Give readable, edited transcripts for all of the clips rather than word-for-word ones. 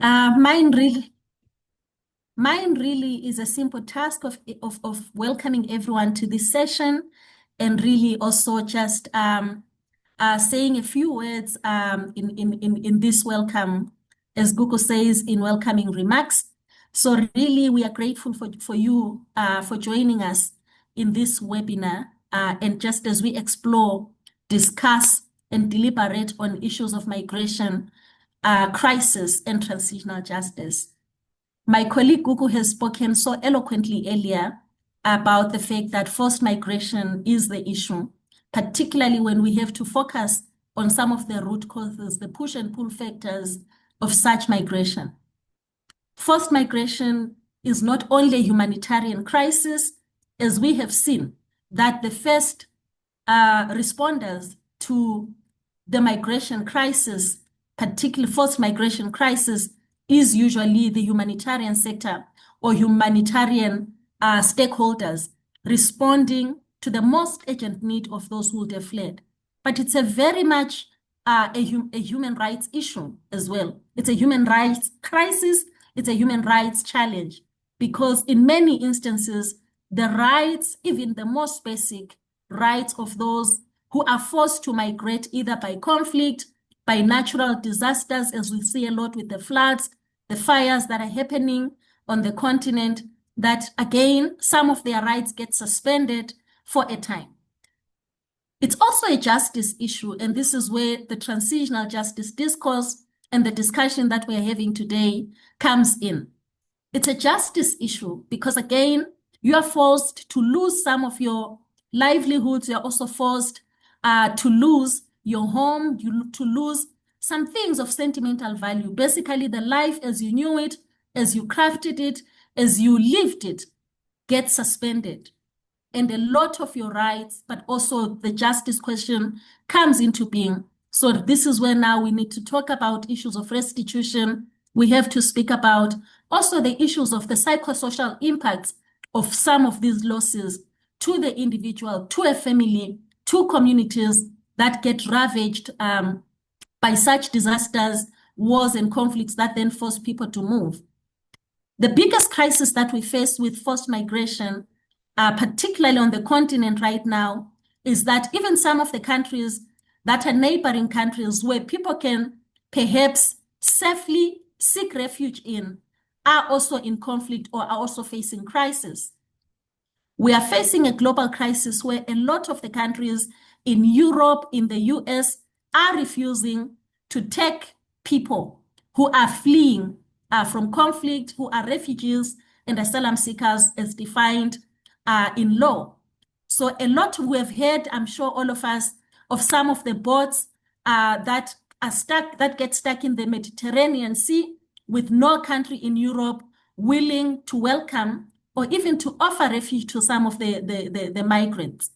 Uh, mine really, mine really is a simple task of welcoming everyone to this session, and really also just saying a few words in this welcome, as Gugu says, in welcoming remarks. So really, we are grateful for you for joining us in this webinar, and just as we explore, discuss, and deliberate on issues of migration, crisis, and transitional justice. My colleague Gugu has spoken so eloquently earlier about the fact that forced migration is the issue, particularly when we have to focus on some of the root causes, the push and pull factors of such migration. Forced migration is not only a humanitarian crisis, as we have seen that the first responders to the migration crisis, particularly forced migration crisis, is usually the humanitarian sector or humanitarian stakeholders responding to the most urgent need of those who would have fled. But it's a very much a human rights issue as well. It's a human rights crisis. It's a human rights challenge, because in many instances, the rights, even the most basic rights of those who are forced to migrate either by conflict, by natural disasters, as we see a lot with the floods, the fires that are happening on the continent, that again, some of their rights get suspended for a time. It's also a justice issue, and this is where the transitional justice discourse and the discussion that we're having today comes in. It's a justice issue because, again, you are forced to lose some of your livelihoods. You're also forced to lose your home, to lose some things of sentimental value. Basically, the life as you knew it, as you crafted it, as you lived it, gets suspended. And a lot of your rights, but also the justice question comes into being. So this is where now we need to talk about issues of restitution. We have to speak about also the issues of the psychosocial impacts of some of these losses to the individual, to a family, to communities that get ravaged by such disasters, wars, and conflicts that then force people to move. The biggest crisis that we face with forced migration, particularly on the continent right now, is that even some of the countries that are neighboring countries where people can perhaps safely seek refuge in are also in conflict or are also facing crisis. We are facing a global crisis where a lot of the countries in Europe, in the US, are refusing to take people who are fleeing from conflict, who are refugees and asylum seekers as defined in law. So a lot we have heard, I'm sure all of us, of some of the boats that are stuck, that get stuck in the Mediterranean Sea with no country in Europe willing to welcome or even to offer refuge to some of the migrants.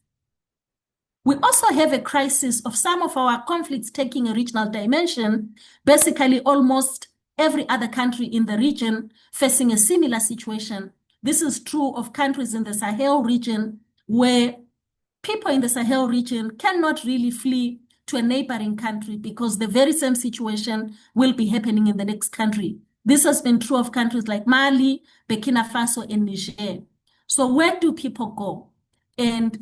We also have a crisis of some of our conflicts taking a regional dimension, basically almost every other country in the region facing a similar situation. This is true of countries in the Sahel region, where people in the Sahel region cannot really flee to a neighboring country because the very same situation will be happening in the next country. This has been true of countries like Mali, Burkina Faso, and Niger. So where do people go? And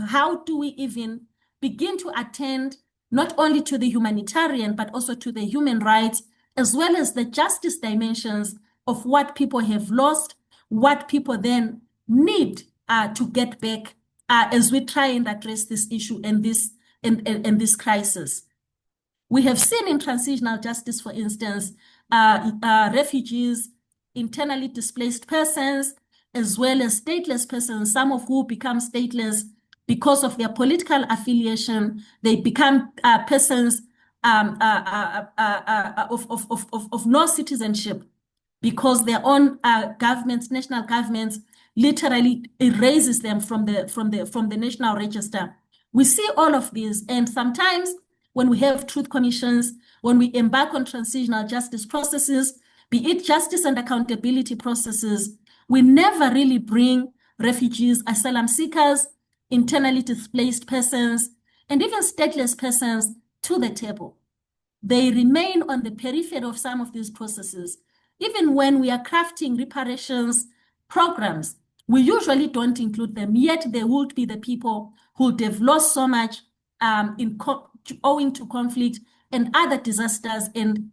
how do we even begin to attend not only to the humanitarian, but also to the human rights, as well as the justice dimensions of what people have lost, what people then need to get back as we try and address this issue and this crisis. We have seen in transitional justice, for instance, refugees, internally displaced persons, as well as stateless persons, some of who become stateless because of their political affiliation. They become persons of no citizenship because their own governments, national governments, literally erases them from the national register. We see all of these, and sometimes when we have truth commissions, when we embark on transitional justice processes, be it justice and accountability processes, we never really bring refugees, asylum seekers, internally displaced persons, and even stateless persons to the table. they remain on the periphery of some of these processes. Even when we are crafting reparations programs, we usually don't include them, yet they would be the people who would have lost so much owing to conflict and other disasters and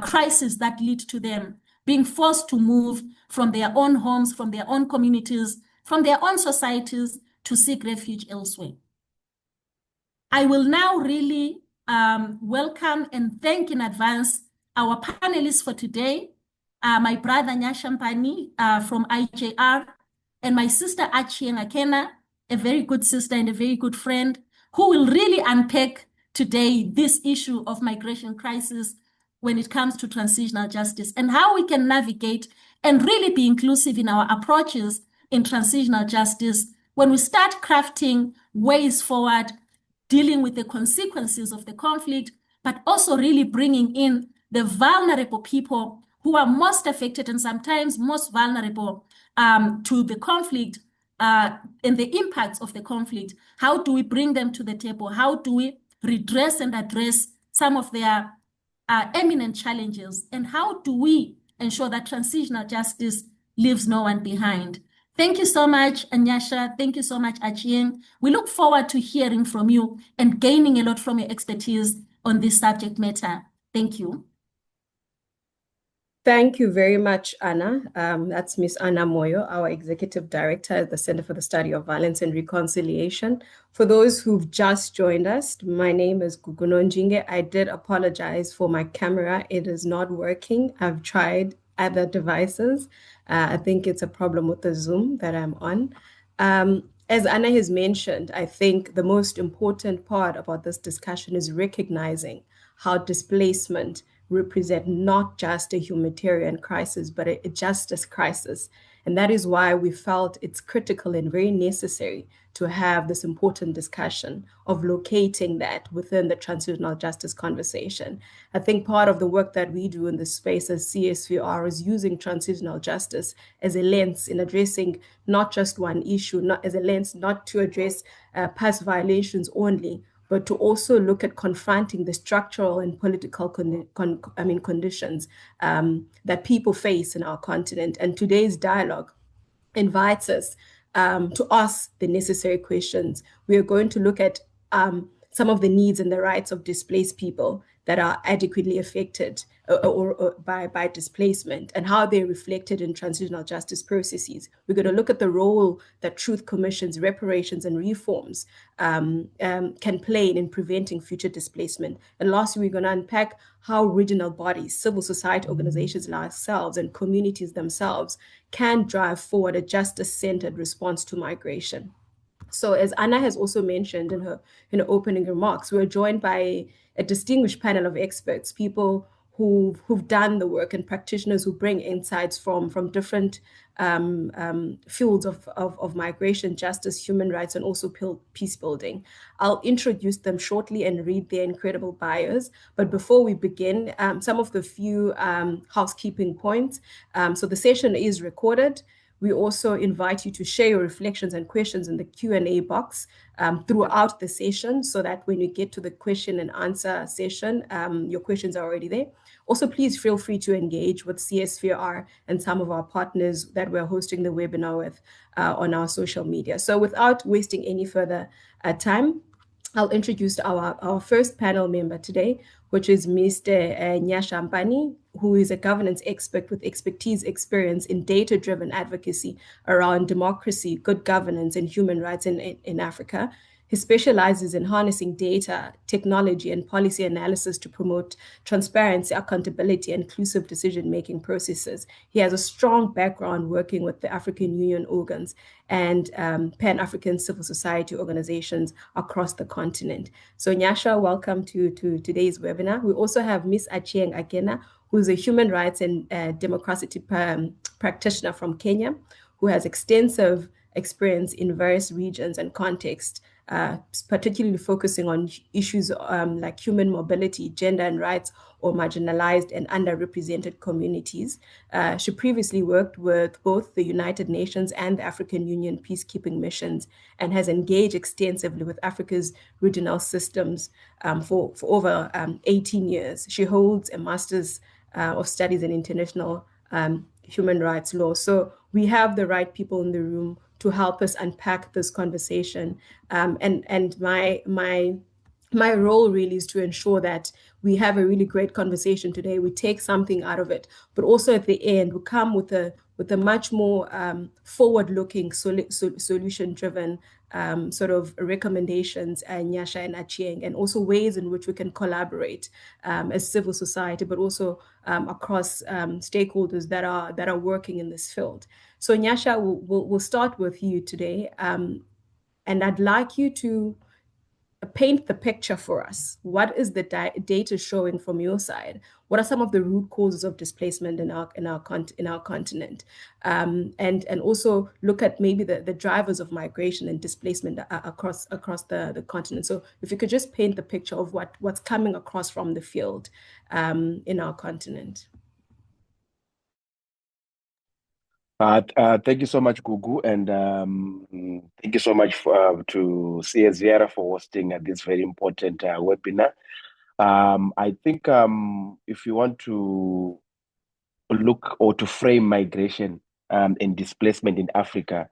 crises that lead to them being forced to move from their own homes, from their own communities, from their own societies to seek refuge elsewhere. I will now really welcome and thank in advance our panelists for today, my brother Nyasha Mpani from IJR, and my sister Achieng Akena, a very good sister and a very good friend, who will really unpack today this issue of migration crisis when it comes to transitional justice and how we can navigate and really be inclusive in our approaches in transitional justice when we start crafting ways forward, dealing with the consequences of the conflict, but also really bringing in the vulnerable people who are most affected and sometimes most vulnerable to the conflict and the impacts of the conflict. How do we bring them to the table? How do we redress and address some of their eminent challenges? And how do we ensure that transitional justice leaves no one behind? Thank you so much, Nyasha. Thank you so much, Achieng. We look forward to hearing from you and gaining a lot from your expertise on this subject matter. Thank you. Thank you very much, Anna. That's Ms. Anna Moyo, our Executive Director at the Center for the Study of Violence and Reconciliation. For those who've just joined us, my name is Gugu Nonjinge. I did apologize for my camera. It is not working. I've tried other devices. I think it's a problem with the Zoom that I'm on. As Anna has mentioned, I think the most important part about this discussion is recognizing how displacement represent not just a humanitarian crisis, but a justice crisis. And that is why we felt it's critical and very necessary to have this important discussion of locating that within the transitional justice conversation. I think part of the work that we do in this space as CSVR is using transitional justice as a lens in addressing not just one issue, not as a lens not to address past violations only, but to also look at confronting the structural and political conditions that people face in our continent. And today's dialogue invites us to ask the necessary questions. We are going to look at some of the needs and the rights of displaced people that are adequately affected by displacement and how they're reflected in transitional justice processes. We're going to look at the role that truth commissions, reparations, and reforms can play in preventing future displacement. And lastly, we're going to unpack how regional bodies, civil society organizations like ourselves, and communities themselves can drive forward a justice-centered response to migration. So as Anna has also mentioned in her opening remarks, we're joined by a distinguished panel of experts, people who've done the work and practitioners who bring insights from different fields of migration, justice, human rights, and also peace building. I'll introduce them shortly and read their incredible bios. But before we begin, some of the few housekeeping points. So the session is recorded. We also invite you to share your reflections and questions in the Q&A box throughout the session so that when you get to the question and answer session, your questions are already there. Also, please feel free to engage with CSVR and some of our partners that we're hosting the webinar with on our social media. So without wasting any further time, I'll introduce our first panel member today, which is Mr. Nyasha Mpani, who is a governance expert with experience in data-driven advocacy around democracy, good governance, and human rights in Africa. He specializes in harnessing data, technology, and policy analysis to promote transparency, accountability, and inclusive decision-making processes. He has a strong background working with the African Union organs and Pan-African civil society organizations across the continent. So Nyasha, welcome to today's webinar. We also have Ms. Achieng Akena, who is a human rights and democracy practitioner from Kenya, who has extensive experience in various regions and contexts particularly focusing on issues like human mobility, gender and rights, or marginalized and underrepresented communities. She previously worked with both the United Nations and the African Union peacekeeping missions and has engaged extensively with Africa's regional systems for over 18 years. She holds a Master's of Studies in International Human Rights Law. So we have the right people in the room to help us unpack this conversation. And my role really is to ensure that we have a really great conversation today. We take something out of it, but also at the end, we come with a much more forward-looking, solution-driven sort of recommendations, Nyasha and Achieng, and also ways in which we can collaborate as civil society, but also across stakeholders that are working in this field. So Nyasha, we'll start with you today, and I'd like you to paint the picture for us. What is the data showing from your side? What are some of the root causes of displacement in our continent? And also look at maybe the drivers of migration and displacement across the continent. So if you could just paint the picture of what's coming across from the field in our continent. Thank you so much, Gugu, and thank you so much to CSVR for hosting this very important webinar. I think if you want to look or to frame migration and displacement in Africa,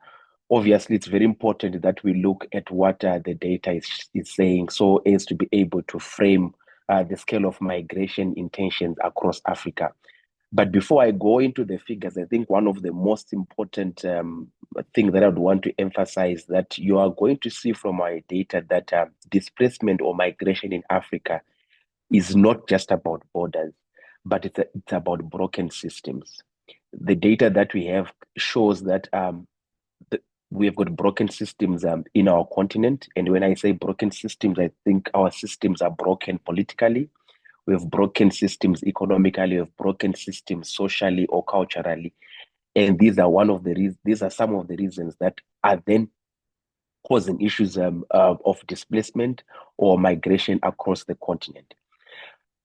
obviously it's very important that we look at what the data is saying, so as to be able to frame the scale of migration intentions across Africa. But before I go into the figures, I think one of the most important thing that I would want to emphasize that you are going to see from our data that displacement or migration in Africa is not just about borders, but it's about broken systems. The data that we have shows that we have got broken systems in our continent. And when I say broken systems, I think our systems are broken politically. We have broken systems economically, we have broken systems socially or culturally. And these are some of the reasons that are then causing issues of displacement or migration across the continent.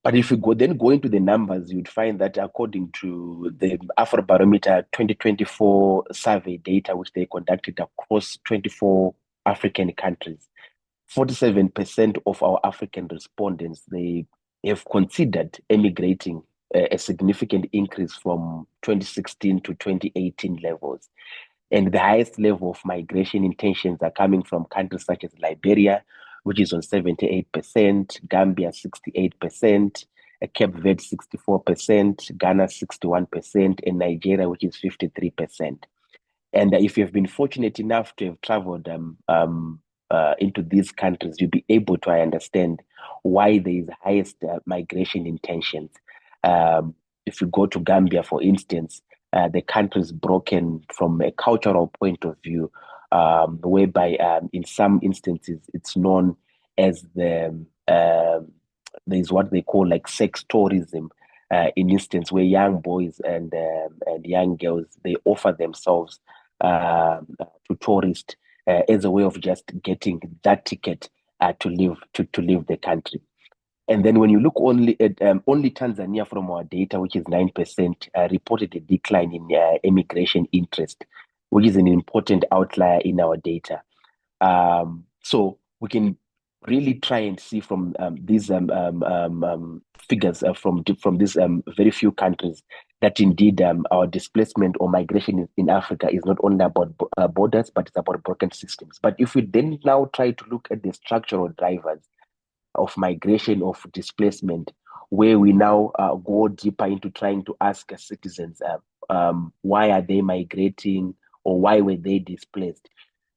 But if you go into the numbers, you'd find that according to the Afrobarometer 2024 survey data, which they conducted across 24 African countries, 47% of our African respondents, they have considered emigrating, a significant increase from 2016 to 2018 levels. And the highest level of migration intentions are coming from countries such as Liberia, which is on 78%, Gambia 68%, Cape Verde 64%, Ghana 61%, and Nigeria, which is 53%. And if you've been fortunate enough to have traveled into these countries, you'll be able to understand why there is highest migration intentions. If you go to Gambia, for instance, the country is broken from a cultural point of view, whereby in some instances it's known as there's what they call like sex tourism, in instance where young boys and young girls, they offer themselves to tourists as a way of just getting that ticket to leave the country. And then when you look only at only Tanzania from our data, which is 9%, reported a decline in immigration interest, which is an important outlier in our data. So we can really try and see from these figures from these very few countries that indeed our displacement or migration in Africa is not only about borders, but it's about broken systems. But if we then now try to look at the structural drivers of migration, of displacement, where we now go deeper into trying to ask citizens why are they migrating or why were they displaced,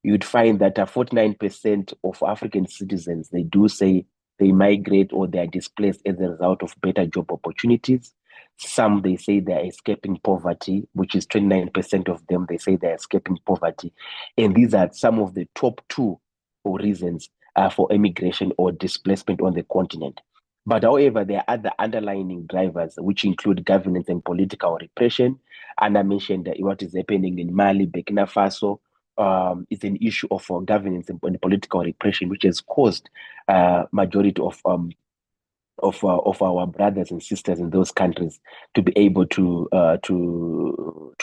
you'd find that 49% of African citizens, they do say they migrate or they are displaced as a result of better job opportunities. Some, they say they're escaping poverty, which is 29% of them, they say they're escaping poverty. And these are some of the top two reasons for immigration or displacement on the continent. But however, there are other underlying drivers, which include governance and political repression. And I mentioned what is happening in Mali, Burkina Faso, is an issue of governance and political repression, which has caused majority of our brothers and sisters in those countries to be able to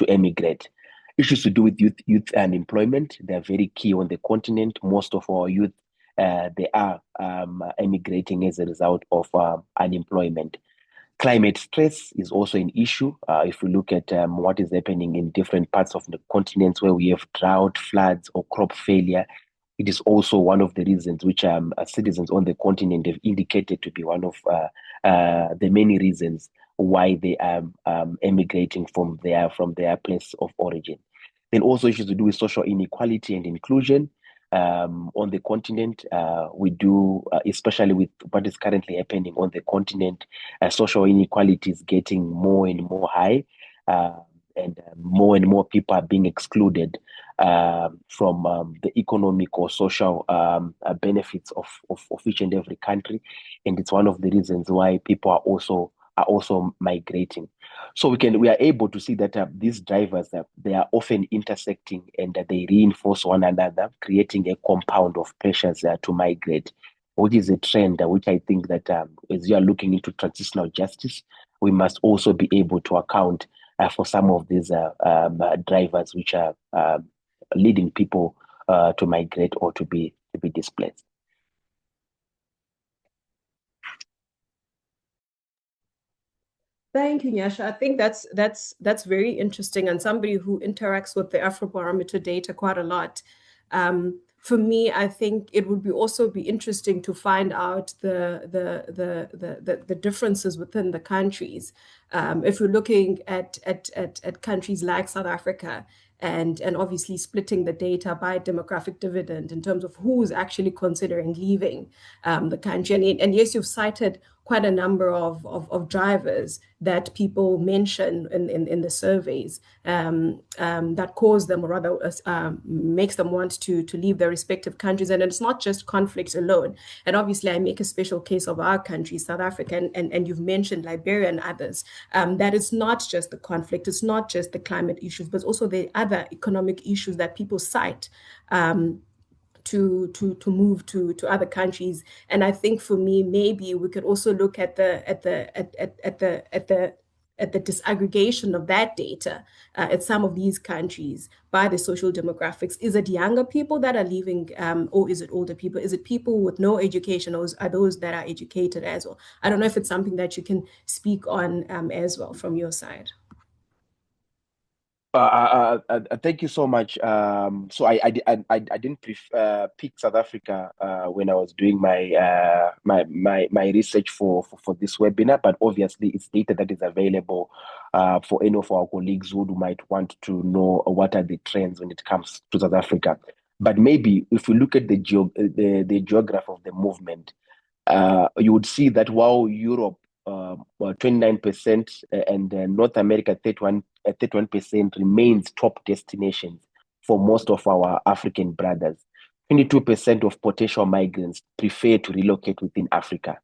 emigrate. Issues to do with youth unemployment, they are very key on the continent. Most of our youth they are emigrating as a result of unemployment. Climate stress is also an issue. If we look at what is happening in different parts of the continents where we have drought, floods, or crop failure, it is also one of the reasons which citizens on the continent have indicated to be one of the many reasons why they are emigrating from their place of origin. Then also issues to do with social inequality and inclusion. On the continent, we do, especially with what is currently happening on the continent, social inequality is getting more and more high, and more people are being excluded from the economic or social benefits of each and every country, and it's one of the reasons why people are also migrating. So we are able to see that these drivers they are often intersecting and they reinforce one another, creating a compound of pressures to migrate, which is a trend which I think that as you are looking into transitional justice, we must also be able to account for some of these drivers which are leading people to migrate or to be displaced. Thank you, Nyasha. I think that's very interesting, and somebody who interacts with the Afrobarometer data quite a lot. For me, I think it would also be interesting to find out the differences within the countries. If we're looking at countries like South Africa, and obviously splitting the data by demographic dividend in terms of who's actually considering leaving the country. And yes, you've cited quite a number of drivers that people mention in the surveys that cause them, or rather makes them want to leave their respective countries. And it's not just conflict alone. And obviously, I make a special case of our country, South Africa, and you've mentioned Liberia and others, that it's not just the conflict, it's not just the climate issues, but also the other economic issues that people cite to move to other countries. And I think for me, maybe we could also look at the disaggregation of that data at some of these countries by the social demographics. Is it younger people that are leaving, or is it older people? Is it people with no education, or are those that are educated as well? I don't know if it's something that you can speak on as well from your side. Thank you so much. So I didn't pick South Africa when I was doing my research for this webinar, but obviously it's data that is available for any of our colleagues who might want to know what are the trends when it comes to South Africa. But maybe if we look at the geography of the movement, you would see that while Europe 29% and North America 31% remains top destinations for most of our African brothers. 22% of potential migrants prefer to relocate within Africa.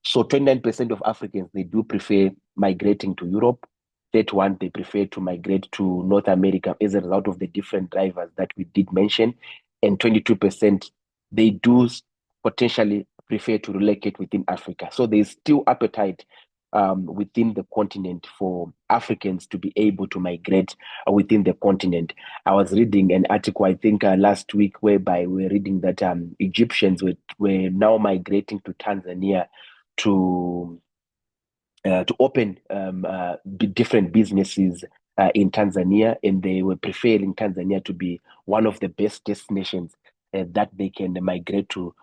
So 29% of Africans, they do prefer migrating to Europe. 31%, they prefer to migrate to North America as a result of the different drivers that we did mention. And 22%, they do potentially prefer to relocate within Africa. So there's still appetite within the continent for Africans to be able to migrate within the continent. I was reading an article, I think last week, whereby we're reading that Egyptians were now migrating to Tanzania to open different businesses in Tanzania, and they were preferring Tanzania to be one of the best destinations that they can migrate to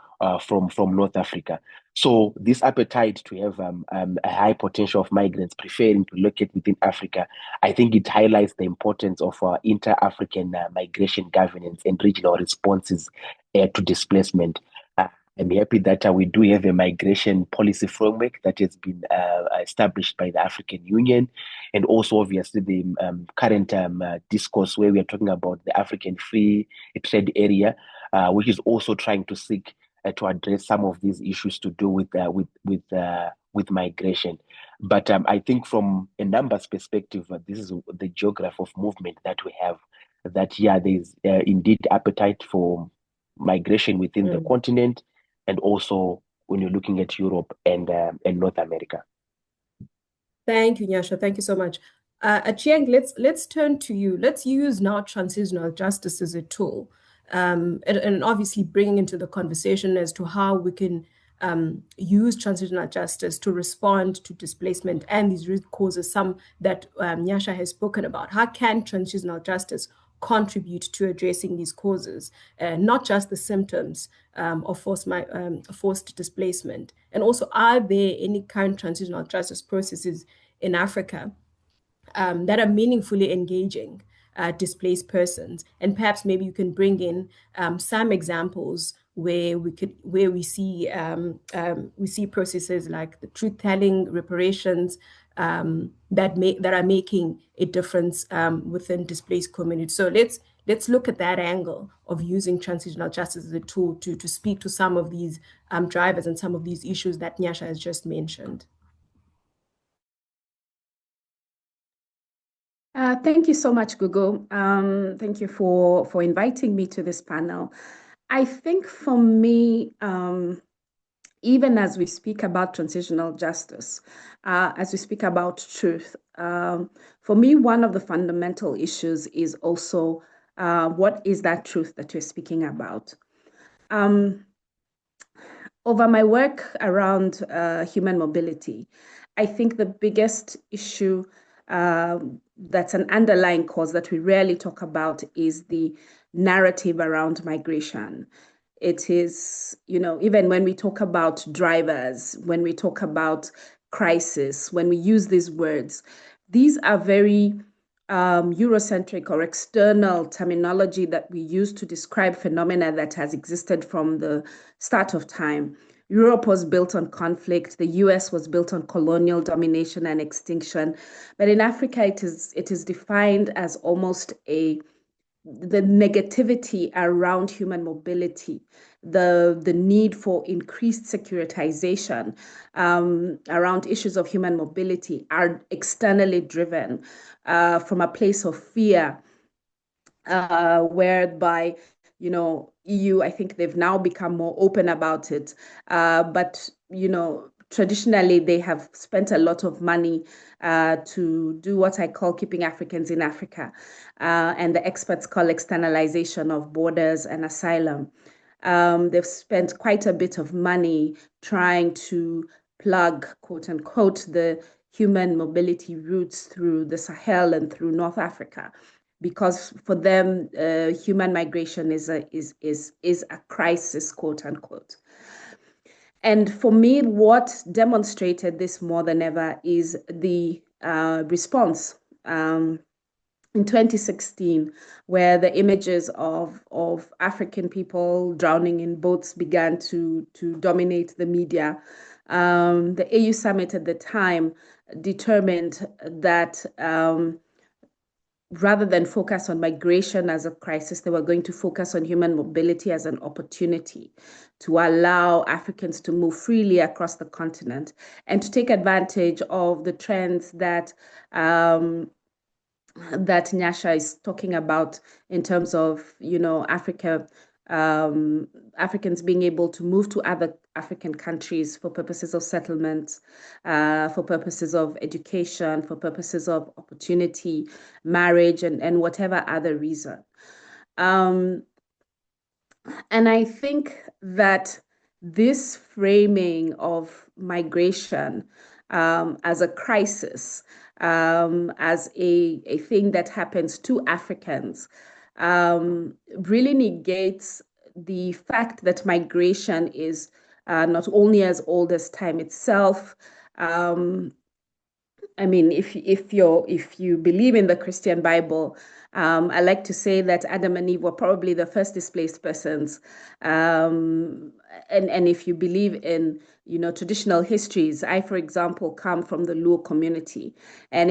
from North Africa. So this appetite to have a high potential of migrants preferring to locate within Africa, I think it highlights the importance of inter-African migration governance and regional responses to displacement. I'm happy that we do have a migration policy framework that has been established by the African Union, and also obviously the current discourse where we are talking about the African Free Trade Area, which is also trying to seek to address some of these issues to do with migration. But I think from a numbers perspective, this is the geography of movement that we have. that, yeah, there's indeed appetite for migration within the continent, and also when you're looking at Europe and North America. Thank you, Nyasha. Thank you so much. Achieng, let's turn to you. Let's use now transitional justice as a tool, and obviously bringing into the conversation as to how we can use transitional justice to respond to displacement and these root causes, some that Nyasha has spoken about. How can transitional justice contribute to addressing these causes, not just the symptoms of forced displacement? And also, are there any current transitional justice processes in Africa that are meaningfully engaging displaced persons? And perhaps maybe you can bring in some examples where we see processes like the truth-telling, reparations, that are making a difference within displaced communities. So let's look at that angle of using transitional justice as a tool to speak to some of these drivers and some of these issues that Nyasha has just mentioned. Thank you so much, Gugu. Thank you for inviting me to this panel. I think for me, even as we speak about transitional justice, as we speak about truth, for me, one of the fundamental issues is also what is that truth that you're speaking about? Over my work around human mobility, I think the biggest issue that's an underlying cause that we rarely talk about is the narrative around migration. It is, even when we talk about drivers, when we talk about crisis, when we use these words, these are very Eurocentric or external terminology that we use to describe phenomena that has existed from the start of time. Europe was built on conflict. The US was built on colonial domination and extinction. But in Africa, it is defined as almost the negativity around human mobility, the need for increased securitization around issues of human mobility are externally driven from a place of fear, whereby, EU, I think they've now become more open about it. But, traditionally, they have spent a lot of money to do what I call keeping Africans in Africa, and the experts call externalization of borders and asylum. They've spent quite a bit of money trying to plug, quote unquote, the human mobility routes through the Sahel and through North Africa, because for them, human migration is a crisis, quote unquote. And for me, what demonstrated this more than ever is the response in 2016, where the images of African people drowning in boats began to dominate the media. The AU summit at the time determined that rather than focus on migration as a crisis, they were going to focus on human mobility as an opportunity to allow Africans to move freely across the continent and to take advantage of the trends that Nyasha is talking about in terms of, Africans being able to move to other African countries for purposes of settlement, for purposes of education, for purposes of opportunity, marriage, and whatever other reason. And I think that this framing of migration as a crisis, as a thing that happens to Africans, really negates the fact that migration is not only as old as time itself. I mean, if you believe in the Christian Bible, I like to say that Adam and Eve were probably the first displaced persons. And if you believe in, traditional histories, I, for example, come from the Luo community, and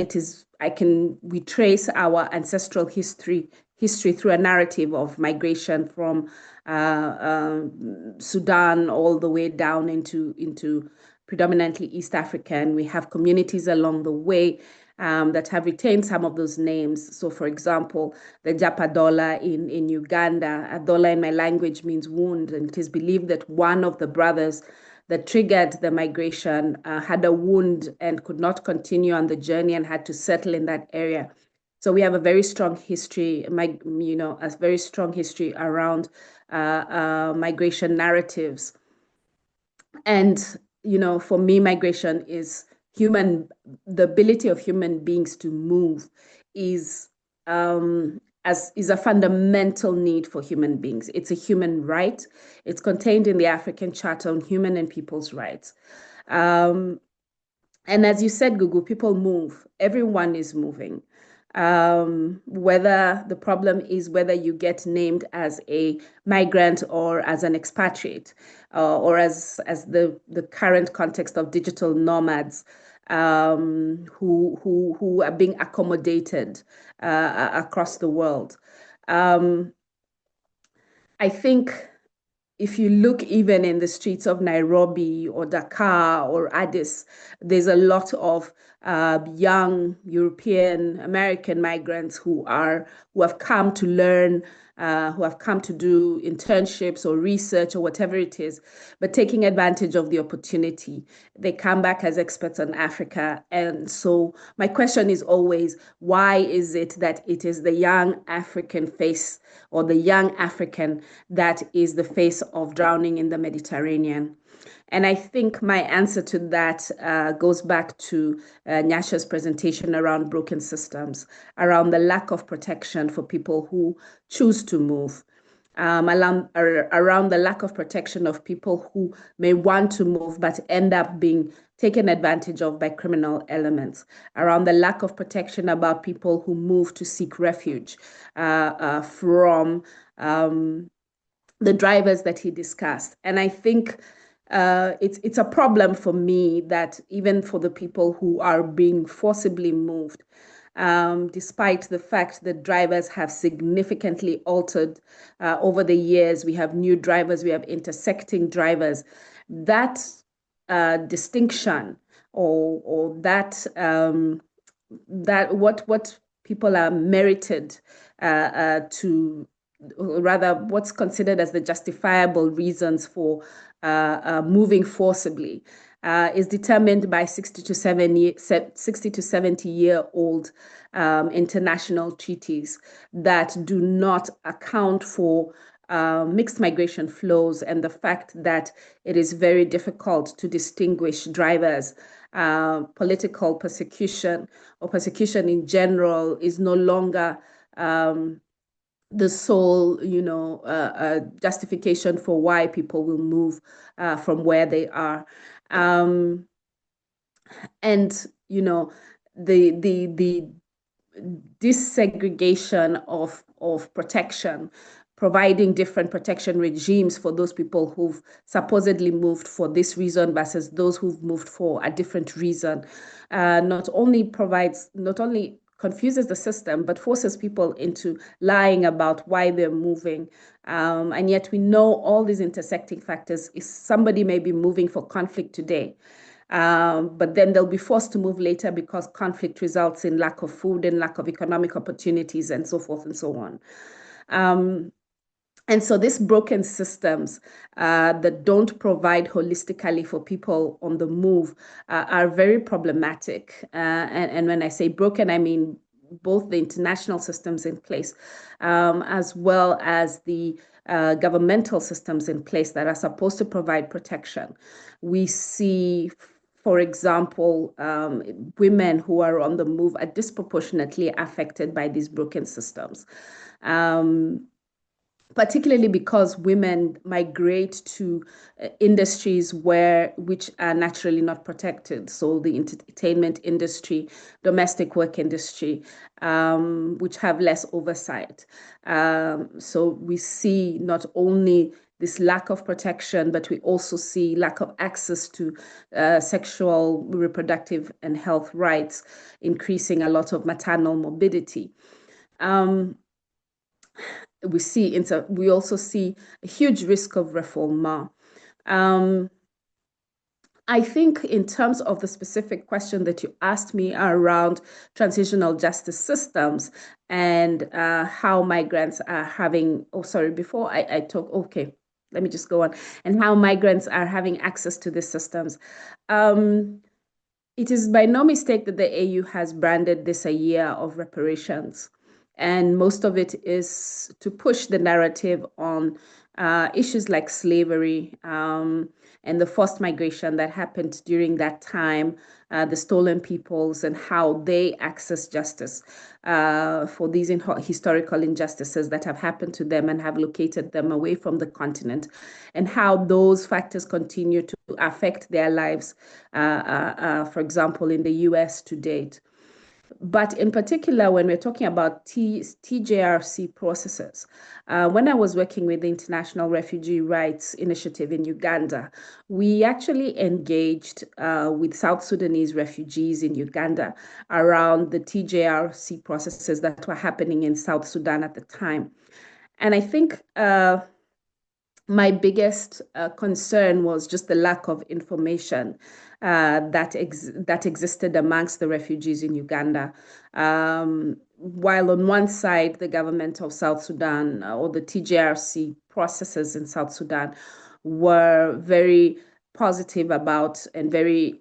we trace our ancestral history through a narrative of migration from Sudan all the way down into predominantly East African. We have communities along the way that have retained some of those names. So, for example, the Japadola in Uganda, Adola in my language means wound, and it is believed that one of the brothers that triggered the migration had a wound and could not continue on the journey and had to settle in that area. So we have a very strong history, a very strong history around migration narratives. And, for me, migration is the ability of human beings to move is a fundamental need for human beings. It's a human right. It's contained in the African Charter on Human and People's Rights. And as you said, Gugu, people move. Everyone is moving. Whether the problem is whether you get named as a migrant or as an expatriate, or as the current context of digital nomads who are being accommodated across the world. I think if you look even in the streets of Nairobi or Dakar or Addis, there's a lot of young European American migrants who have come to learn, who have come to do internships or research or whatever it is, but taking advantage of the opportunity. They come back as experts on Africa. And so my question is always, why is it that it is the young African face or the young African that is the face of drowning in the Mediterranean? And I think my answer to that goes back to Nyasha's presentation around broken systems, around the lack of protection for people who choose to move, around the lack of protection of people who may want to move but end up being taken advantage of by criminal elements, around the lack of protection about people who move to seek refuge from the drivers that he discussed. And I think it's a problem for me that even for the people who are being forcibly moved, despite the fact that drivers have significantly altered over the years, we have new drivers, we have intersecting drivers, that distinction or that what people are merited to, rather what's considered as the justifiable reasons for moving forcibly is determined by 60 to 70-year-old international treaties that do not account for mixed migration flows and the fact that it is very difficult to distinguish drivers. Political persecution or persecution in general is no longer the sole, justification for why people will move from where they are. And, the disaggregation of protection, providing different protection regimes for those people who've supposedly moved for this reason versus those who've moved for a different reason, not only confuses the system, but forces people into lying about why they're moving. And yet we know all these intersecting factors. Is somebody may be moving for conflict today, but then they'll be forced to move later because conflict results in lack of food and lack of economic opportunities and so forth and so on. And so these broken systems that don't provide holistically for people on the move are very problematic. And when I say broken, I mean both the international systems in place as well as the governmental systems in place that are supposed to provide protection. We see, for example, women who are on the move are disproportionately affected by these broken systems. Particularly because women migrate to industries which are naturally not protected. So the entertainment industry, domestic work industry, which have less oversight. So we see not only this lack of protection, but we also see lack of access to sexual, reproductive, and health rights, increasing a lot of maternal morbidity. We also see a huge risk of refoulement. I think in terms of the specific question that you asked me around transitional justice systems and how migrants are having, before I talk, okay, let me just go on, and how migrants are having access to these systems. It is by no mistake that the AU has branded this a year of reparations. And most of it is to push the narrative on issues like slavery and the forced migration that happened during that time, the stolen peoples, and how they access justice for these historical injustices that have happened to them and have located them away from the continent, and how those factors continue to affect their lives, for example, in the US to date. But in particular, when we're talking about TJRC processes, when I was working with the International Refugee Rights Initiative in Uganda, we actually engaged with South Sudanese refugees in Uganda around the TJRC processes that were happening in South Sudan at the time. And I think my biggest concern was just the lack of information that existed amongst the refugees in Uganda. While on one side, the government of South Sudan or the TJRC processes in South Sudan were very positive about and very,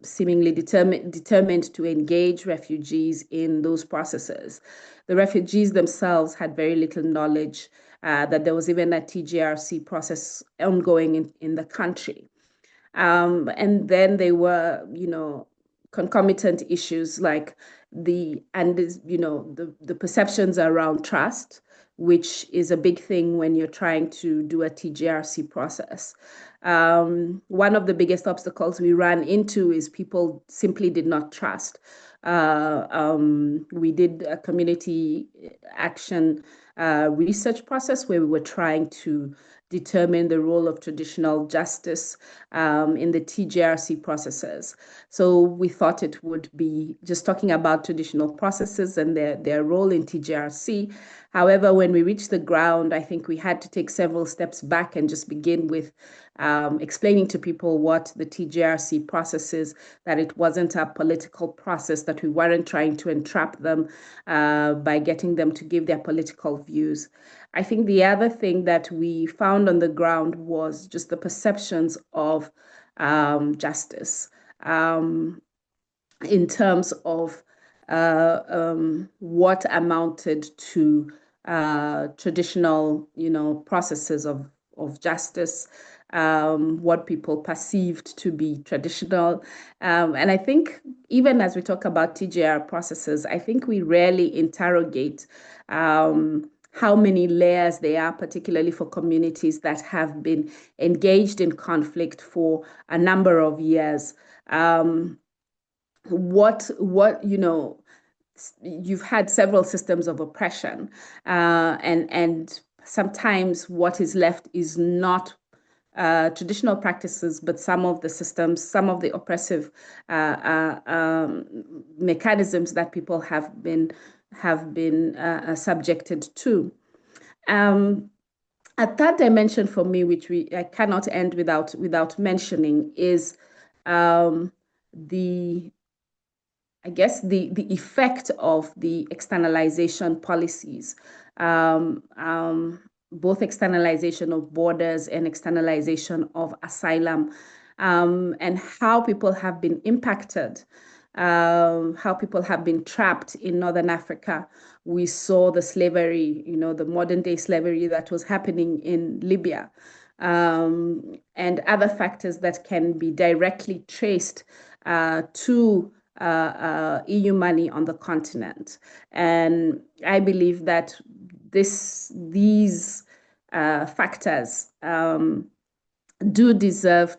seemingly determined to engage refugees in those processes. The refugees themselves had very little knowledge that there was even a TJRC process ongoing in the country. And then there were, concomitant issues like the perceptions around trust, which is a big thing when you're trying to do a TJRC process. One of the biggest obstacles we ran into is people simply did not trust. We did a community action research process where we were trying to determine the role of traditional justice in the TJRC processes. So we thought it would be just talking about traditional processes and their role in TJRC. However, when we reached the ground, I think we had to take several steps back and just begin with explaining to people what the TJRC process is, that it wasn't a political process, that we weren't trying to entrap them by getting them to give their political views. I think the other thing that we found on the ground was just the perceptions of justice in terms of what amounted to traditional, processes of justice, what people perceived to be traditional. And I think even as we talk about TJR processes, I think we rarely interrogate how many layers there are, particularly for communities that have been engaged in conflict for a number of years. You've had several systems of oppression, and sometimes what is left is not traditional practices, but some of the systems, some of the oppressive mechanisms that people have been subjected to. A third dimension for me, which I cannot end without mentioning, is the effect of the externalization policies, both externalization of borders and externalization of asylum, and how people have been impacted, how people have been trapped in Northern Africa. We saw the slavery, the modern day slavery that was happening in Libya, and other factors that can be directly traced to EU money on the continent. And I believe that these factors do deserve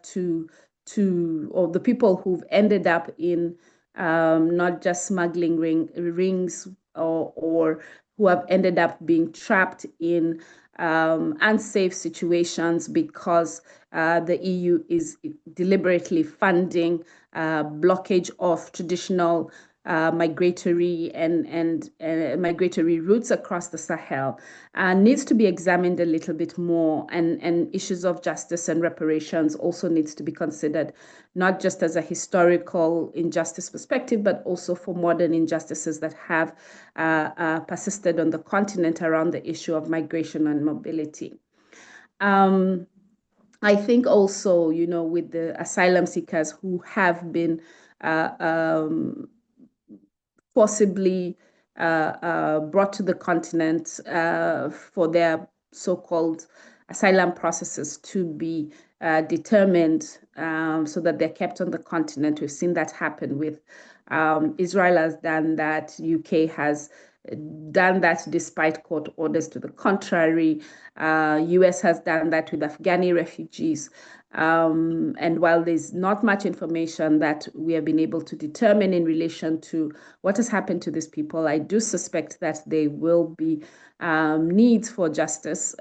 or the people who've ended up in not just smuggling rings or who have ended up being trapped in unsafe situations because the EU is deliberately funding blockage of traditional migratory and migratory routes across the Sahel needs to be examined a little bit more, and issues of justice and reparations also needs to be considered, not just as a historical injustice perspective, but also for modern injustices that have persisted on the continent around the issue of migration and mobility. I think also, with the asylum seekers who have been forcibly brought to the continent for their so-called asylum processes to be determined so that they're kept on the continent. We've seen that happen with Israel has done that, UK has done that despite court orders to the contrary. US has done that with Afghani refugees. And while there's not much information that we have been able to determine in relation to what has happened to these people, I do suspect that there will be needs for justice,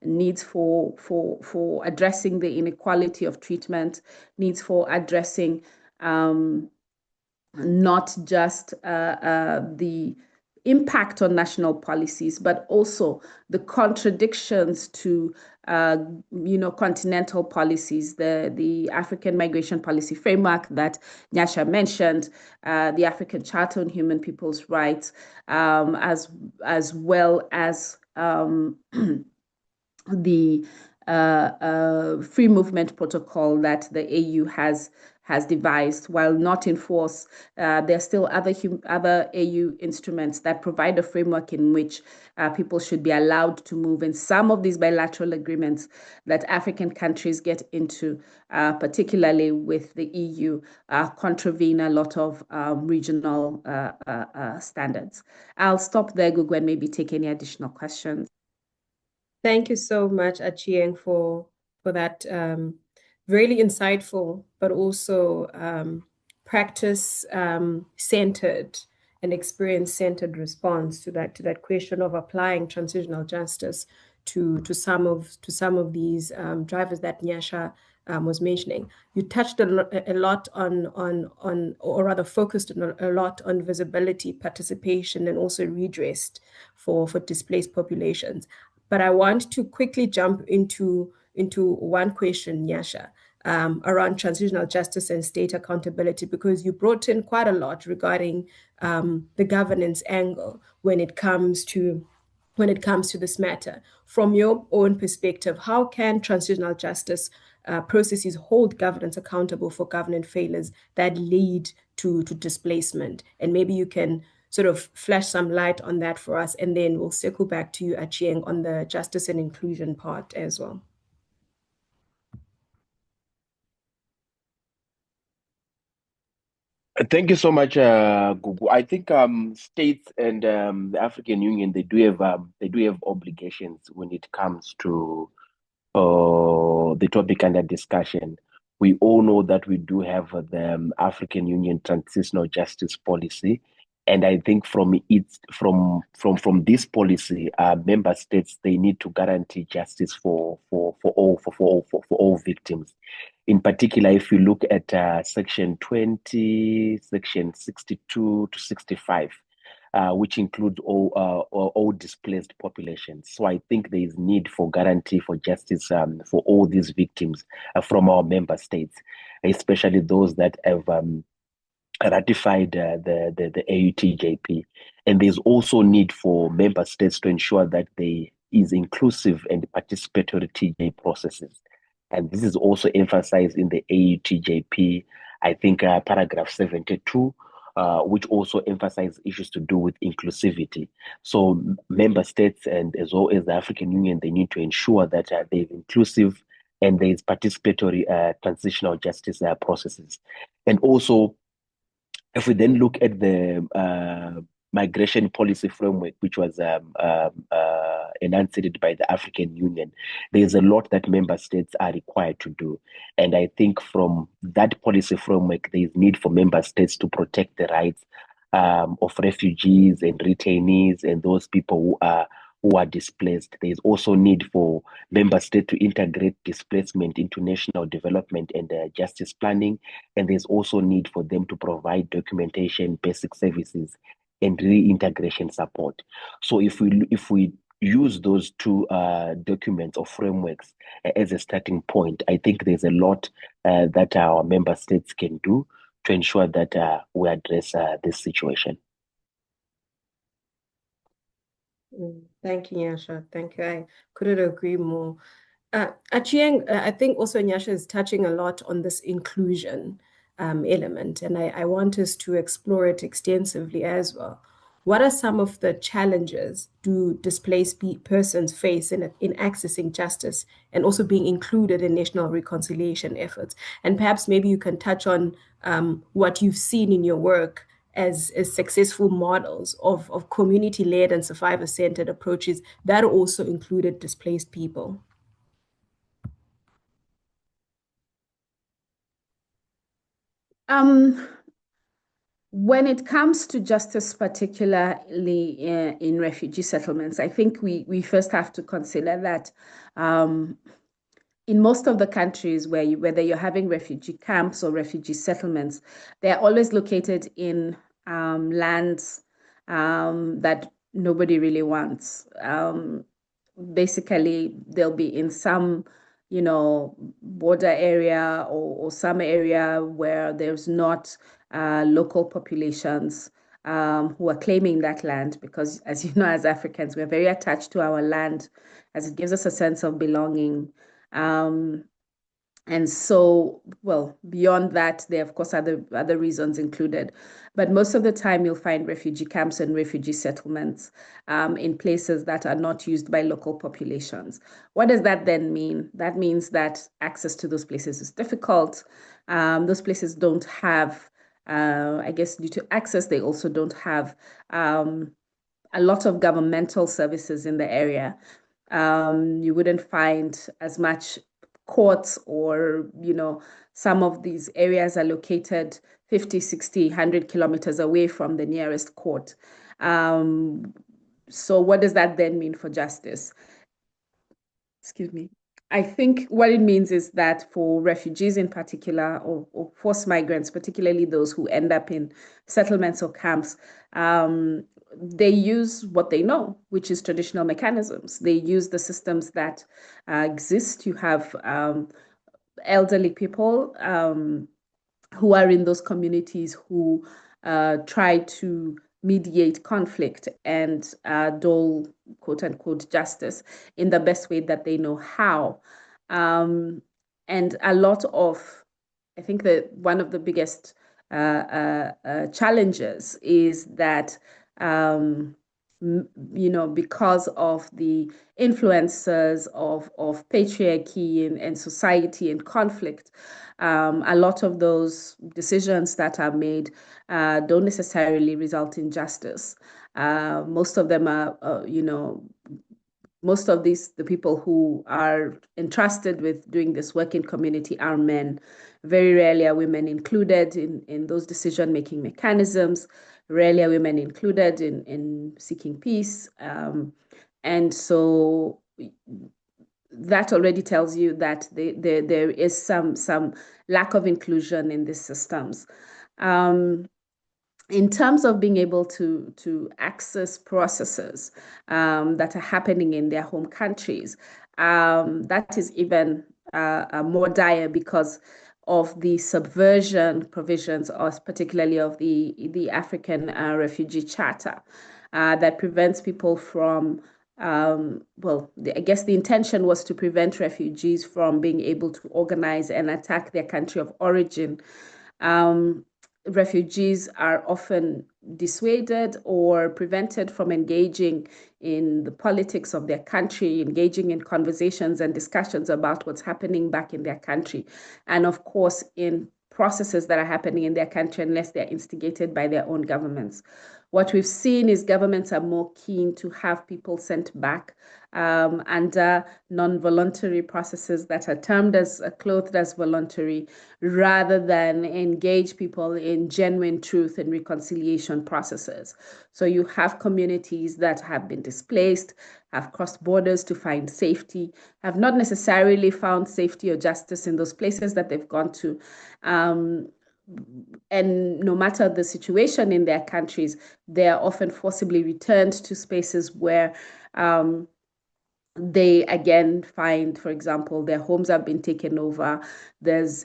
needs for addressing the inequality of treatment, needs for addressing not just the impact on national policies, but also the contradictions to continental policies, the African Migration Policy Framework that Nyasha mentioned, the African Charter on Human People's Rights, as well as the free movement protocol that the AU has devised. While not in force, there are still other AU instruments that provide a framework in which people should be allowed to move. And some of these bilateral agreements that African countries get into, particularly with the EU, contravene a lot of regional standards. I'll stop there, Gugu, and maybe take any additional questions. Thank you so much, Achieng, for that really insightful, but also practice-centered and experience-centered response to that question of applying transitional justice to some of these drivers that Nyasha was mentioning. You touched a lot on, or rather focused a lot on visibility, participation, and also redress for displaced populations. But I want to quickly jump into one question, Nyasha, around transitional justice and state accountability, because you brought in quite a lot regarding the governance angle when it comes to this matter. From your own perspective, how can transitional justice processes hold governance accountable for governance failures that lead to displacement? And maybe you can sort of flash some light on that for us, and then we'll circle back to you, Achieng, on the justice and inclusion part as well. Thank you so much, Gugu. I think states and the African Union, they do have obligations when it comes to the topic under discussion. We all know that we do have the African Union Transitional Justice Policy, and I think from this policy, member states, they need to guarantee justice for all victims. In particular, if you look at Section 20, Section 62 to 65, which includes all displaced populations. So I think there is need for guarantee for justice for all these victims from our member states, especially those that have ratified the AUTJP. And there's also need for member states to ensure that there is inclusive and participatory TJ processes. And this is also emphasized in the AUTJP, I think paragraph 72, which also emphasizes issues to do with inclusivity. So member states and as well as the African Union, they need to ensure that they're inclusive and there is participatory transitional justice processes. And also, if we then look at the migration policy framework, which was enunciated by the African Union, there's a lot that member states are required to do. And I think from that policy framework, there's need for member states to protect the rights of refugees and retainees and those people who who are displaced. There is also need for member states to integrate displacement into national development and justice planning. And there's also need for them to provide documentation, basic services, and reintegration support. So if we use those two documents or frameworks as a starting point, I think there's a lot that our member states can do to ensure that we address this situation. Thank you, Nyasha. Thank you. I couldn't agree more. Achieng, I think also Nyasha is touching a lot on this inclusion element, and I want us to explore it extensively as well. What are some of the challenges do displaced persons face in accessing justice and also being included in national reconciliation efforts? And perhaps maybe you can touch on what you've seen in your work as successful models of community-led and survivor-centered approaches that also included displaced people. When it comes to justice, particularly in refugee settlements, I think we first have to consider that in most of the countries whether you're having refugee camps or refugee settlements, they're always located in lands that nobody really wants. Basically, they'll be in some, border area or some area where there's not local populations who are claiming that land, because, as you know, as Africans, we're very attached to our land as it gives us a sense of belonging. And so, well, beyond that, there, of course, are other reasons included. But most of the time, you'll find refugee camps and refugee settlements in places that are not used by local populations. What does that then mean? That means that access to those places is difficult. Those places don't have, I guess, due to access, they also don't have a lot of governmental services in the area. You wouldn't find as much courts, or some of these areas are located 50, 60, 100 kilometers away from the nearest court. So what does that then mean for justice? Excuse me. I think what it means is that for refugees in particular, or forced migrants, particularly those who end up in settlements or camps, they use what they know, which is traditional mechanisms. They use the systems that exist. You have elderly people who are in those communities who try to mediate conflict and dole, quote unquote, justice in the best way that they know how. And a lot of, I think that one of the biggest challenges is that, because of the influences of patriarchy and society and conflict, a lot of those decisions that are made don't necessarily result in justice. Most of them are, most of the people who are entrusted with doing this work in community are men. Very rarely are women included in those decision-making mechanisms. Rarely are women included in seeking peace. And so that already tells you that there is some lack of inclusion in these systems. In terms of being able to access processes that are happening in their home countries, that is even more dire because of the subversion provisions, particularly of the African Refugee Charter, that prevents people from, I guess the intention was to prevent refugees from being able to organize and attack their country of origin. Refugees are often dissuaded or prevented from engaging in the politics of their country, engaging in conversations and discussions about what's happening back in their country. And of course, in processes that are happening in their country, unless they're instigated by their own governments. what we've seen is governments are more keen to have people sent back under non-voluntary processes that are clothed as voluntary, rather than engage people in genuine truth and reconciliation processes. So you have communities that have been displaced, have crossed borders to find safety, have not necessarily found safety or justice in those places that they've gone to. And no matter the situation in their countries, they are often forcibly returned to spaces where they again find, for example, their homes have been taken over. There's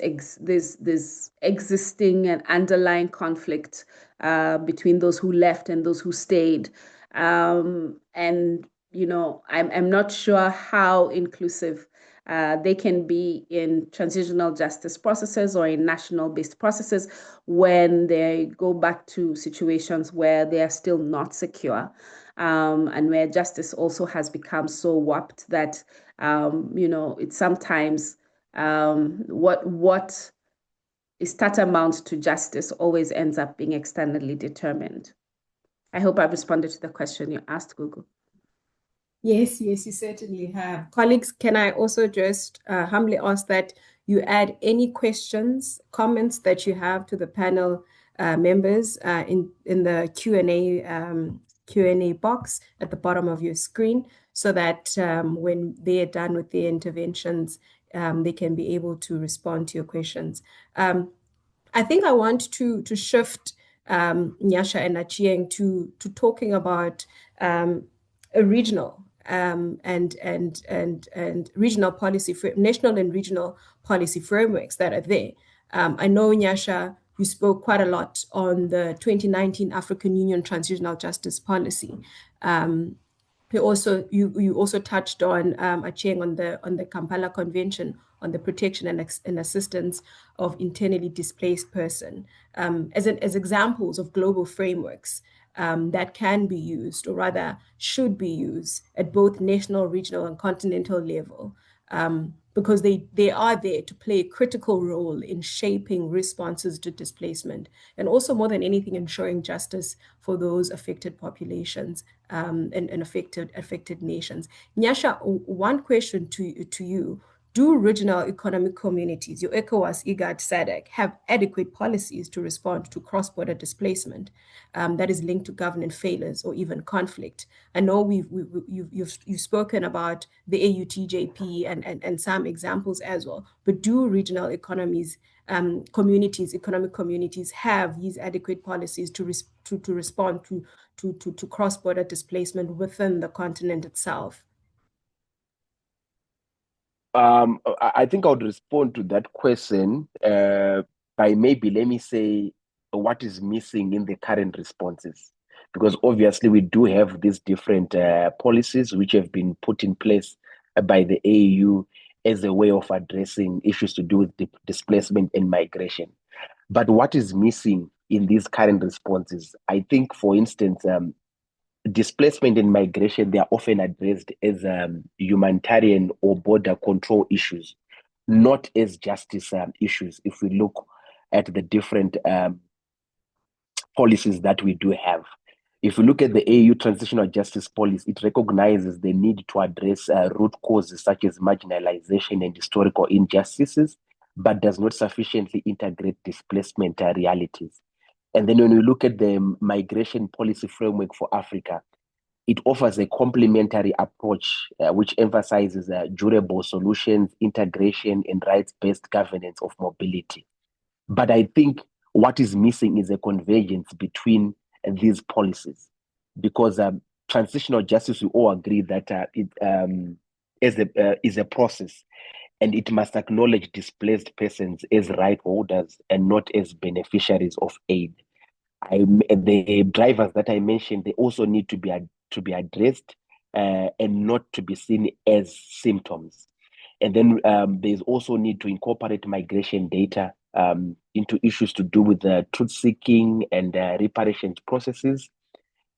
existing and underlying conflict between those who left and those who stayed. And I'm not sure how inclusive they can be in transitional justice processes or in national-based processes when they go back to situations where they are still not secure. And where justice also has become so warped that, it's sometimes what is tantamount to justice always ends up being externally determined. I hope I've responded to the question you asked, Gugu. Yes, you certainly have. Colleagues, can I also just humbly ask that you add any questions, comments that you have to the panel members in the Q&A box at the bottom of your screen, so that when they are done with their interventions, they can be able to respond to your questions. I think I want to shift Nyasha and Achieng to talking about a regional and regional policy, national and regional policy frameworks that are there. I know, Nyasha, you spoke quite a lot on the 2019 African Union Transitional Justice Policy. You also touched on Achieng on the Kampala Convention on the protection and assistance of internally displaced person as examples of global frameworks that can be used, or rather should be used, at both national, regional, and continental level, because they are there to play a critical role in shaping responses to displacement, and also, more than anything, ensuring justice for those affected populations and affected nations. Nyasha, one question to you. Do regional economic communities, your ECOWAS, IGAD, SADC, have adequate policies to respond to cross-border displacement that is linked to government failures or even conflict? I know you've spoken about the AUTJP and some examples as well, but do regional economic communities have these adequate policies to respond to cross-border displacement within the continent itself? I think I would respond to that question by maybe, let me say, what is missing in the current responses. Because obviously we do have these different policies which have been put in place by the AU as a way of addressing issues to do with displacement and migration. But what is missing in these current responses, I think, for instance, displacement and migration, they are often addressed as humanitarian or border control issues, not as justice issues, if we look at the different policies that we do have. If we look at the AU Transitional Justice Policy, it recognizes the need to address root causes such as marginalization and historical injustices, but does not sufficiently integrate displacement realities. And then when we look at the migration policy framework for Africa, it offers a complementary approach which emphasizes durable solutions, integration, and rights-based governance of mobility. But I think what is missing is a convergence between these policies, because transitional justice, we all agree that it is a process, and it must acknowledge displaced persons as right holders and not as beneficiaries of aid. The drivers that I mentioned, they also need to be addressed and not to be seen as symptoms. And then there's also need to incorporate migration data into issues to do with truth-seeking and reparations processes,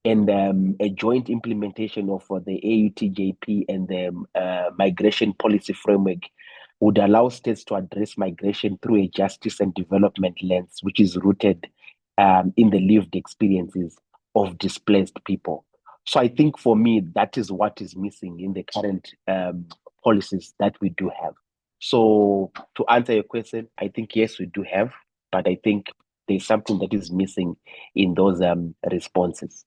and a joint implementation of the AUTJP and the migration policy framework would allow states to address migration through a justice and development lens, which is rooted in the lived experiences of displaced people. So I think for me, that is what is missing in the current policies that we do have. So to answer your question, I think yes, we do have, but I think there's something that is missing in those responses.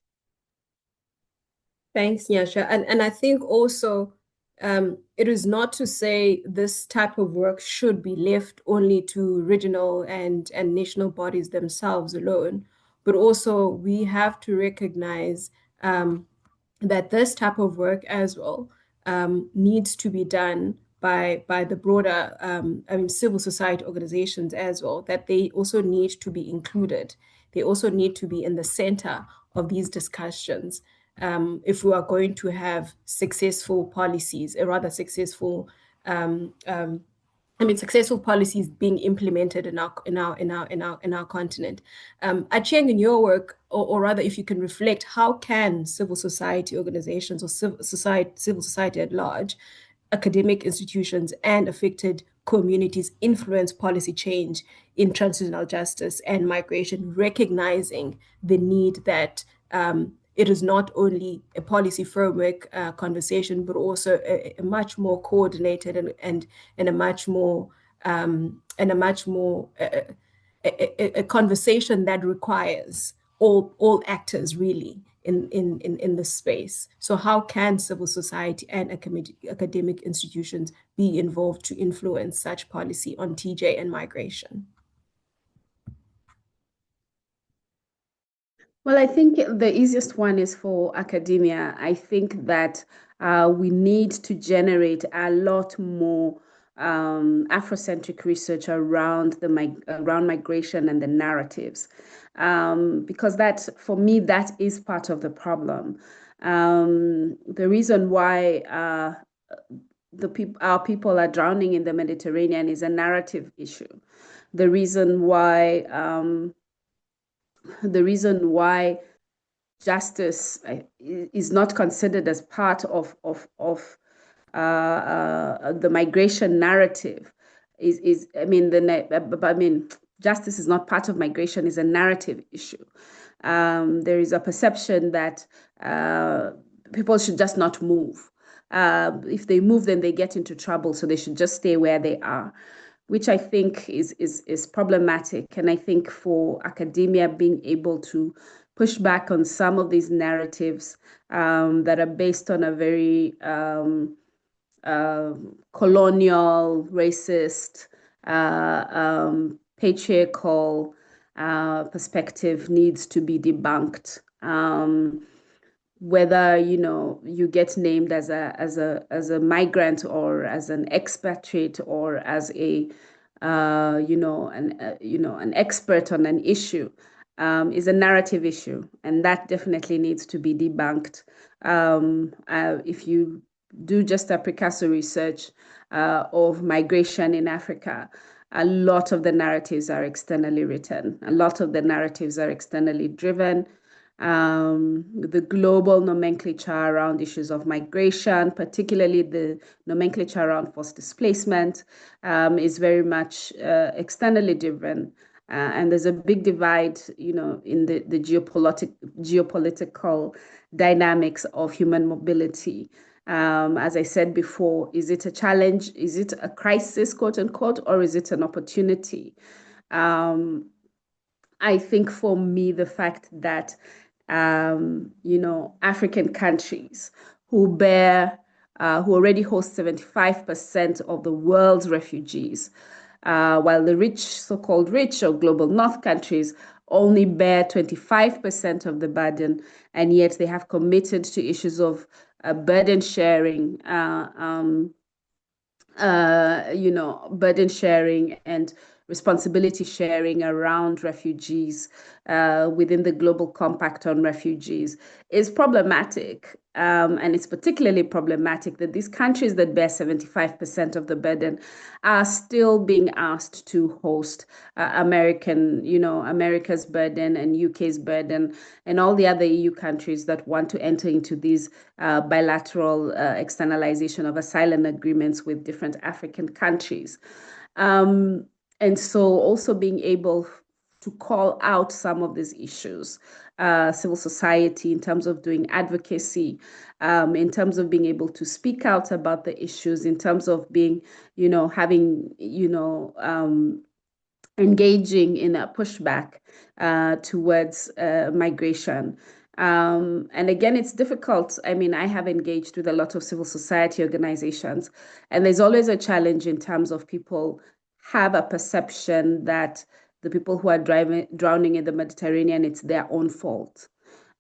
Thanks, Nyasha. And I think also it is not to say this type of work should be left only to regional and national bodies themselves alone, but also we have to recognize that this type of work as well needs to be done by the broader, civil society organizations as well, that they also need to be included. They also need to be in the center of these discussions. If we are going to have successful policies, a rather successful successful policies being implemented in our continent. Achieng, in your work, or rather, if you can reflect, how can civil society organizations or civil society at large, academic institutions, and affected communities influence policy change in transitional justice and migration, recognizing the need that it is not only a policy framework conversation, but also a much more coordinated and a much more a conversation that requires all actors really in this space. So how can civil society and academic institutions be involved to influence such policy on TJ and migration? Well, I think the easiest one is for academia. I think that we need to generate a lot more Afrocentric research around around migration and the narratives, because that, for me, that is part of the problem. The reason why our people are drowning in the Mediterranean is a narrative issue. The reason why justice is not considered as part of the migration narrative justice is not part of migration is a narrative issue. There is a perception that people should just not move. If they move, then they get into trouble, so they should just stay where they are, which I think is problematic. And I think for academia being able to push back on some of these narratives that are based on a very colonial, racist, patriarchal perspective needs to be debunked. Whether you get named as a migrant or as an expatriate or as an expert on an issue is a narrative issue, and that definitely needs to be debunked. If you do just a Picasso research of migration in Africa, a lot of the narratives are externally written. A lot of the narratives are externally driven. The global nomenclature around issues of migration, particularly the nomenclature around forced displacement, is very much externally driven. And there's a big divide, in the geopolitical dynamics of human mobility. As I said before, is it a challenge? Is it a crisis, quote unquote, or is it an opportunity? I think for me, the fact that African countries who already host 75% of the world's refugees, while the so-called rich or global north countries only bear 25% of the burden, and yet they have committed to issues of burden sharing, burden sharing and responsibility sharing around refugees within the Global Compact on Refugees is problematic. And it's particularly problematic that these countries that bear 75% of the burden are still being asked to host America's burden and UK's burden and all the other EU countries that want to enter into these bilateral externalization of asylum agreements with different African countries. And so also being able to call out some of these issues. Civil society, in terms of doing advocacy, in terms of being able to speak out about the issues, in terms of being, having, engaging in a pushback towards migration. And again, it's difficult. I mean, I have engaged with a lot of civil society organizations, and there's always a challenge in terms of people have a perception that the people who are drowning in the Mediterranean, it's their own fault.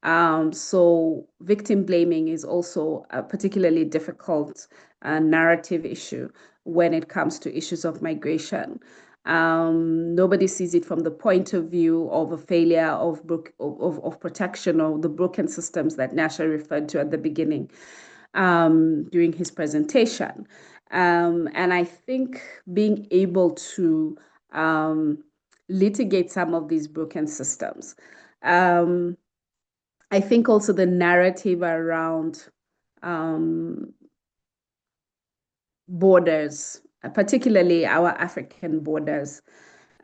So victim blaming is also a particularly difficult narrative issue when it comes to issues of migration. Nobody sees it from the point of view of a failure of protection, or the broken systems that Nyasha referred to at the beginning during his presentation. And I think being able to litigate some of these broken systems. I think also the narrative around borders, particularly our African borders.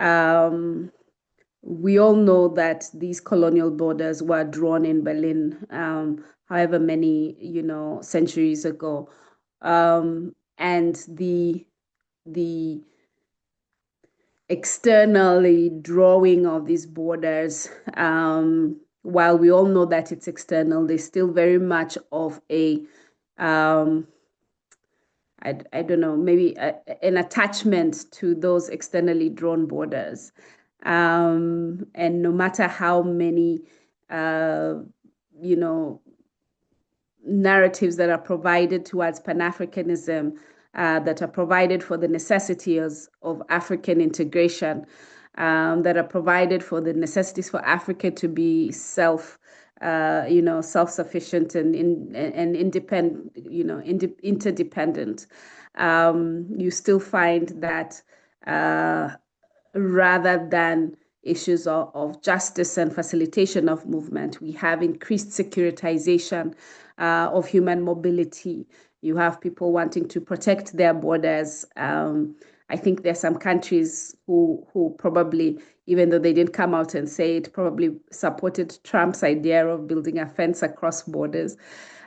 We all know that these colonial borders were drawn in Berlin, however many, centuries ago. And the externally drawing of these borders, while we all know that it's external, there's still very much of a I don't know, maybe an attachment to those externally drawn borders. And no matter how many, narratives that are provided towards Pan-Africanism, that are provided for the necessities of African integration, that are provided for the necessities for Africa to be self-sufficient and independent, interdependent. You still find that rather than issues of justice and facilitation of movement, we have increased securitization of human mobility. You have people wanting to protect their borders. I think there's some countries who probably, even though they didn't come out and say it, probably supported Trump's idea of building a fence across borders.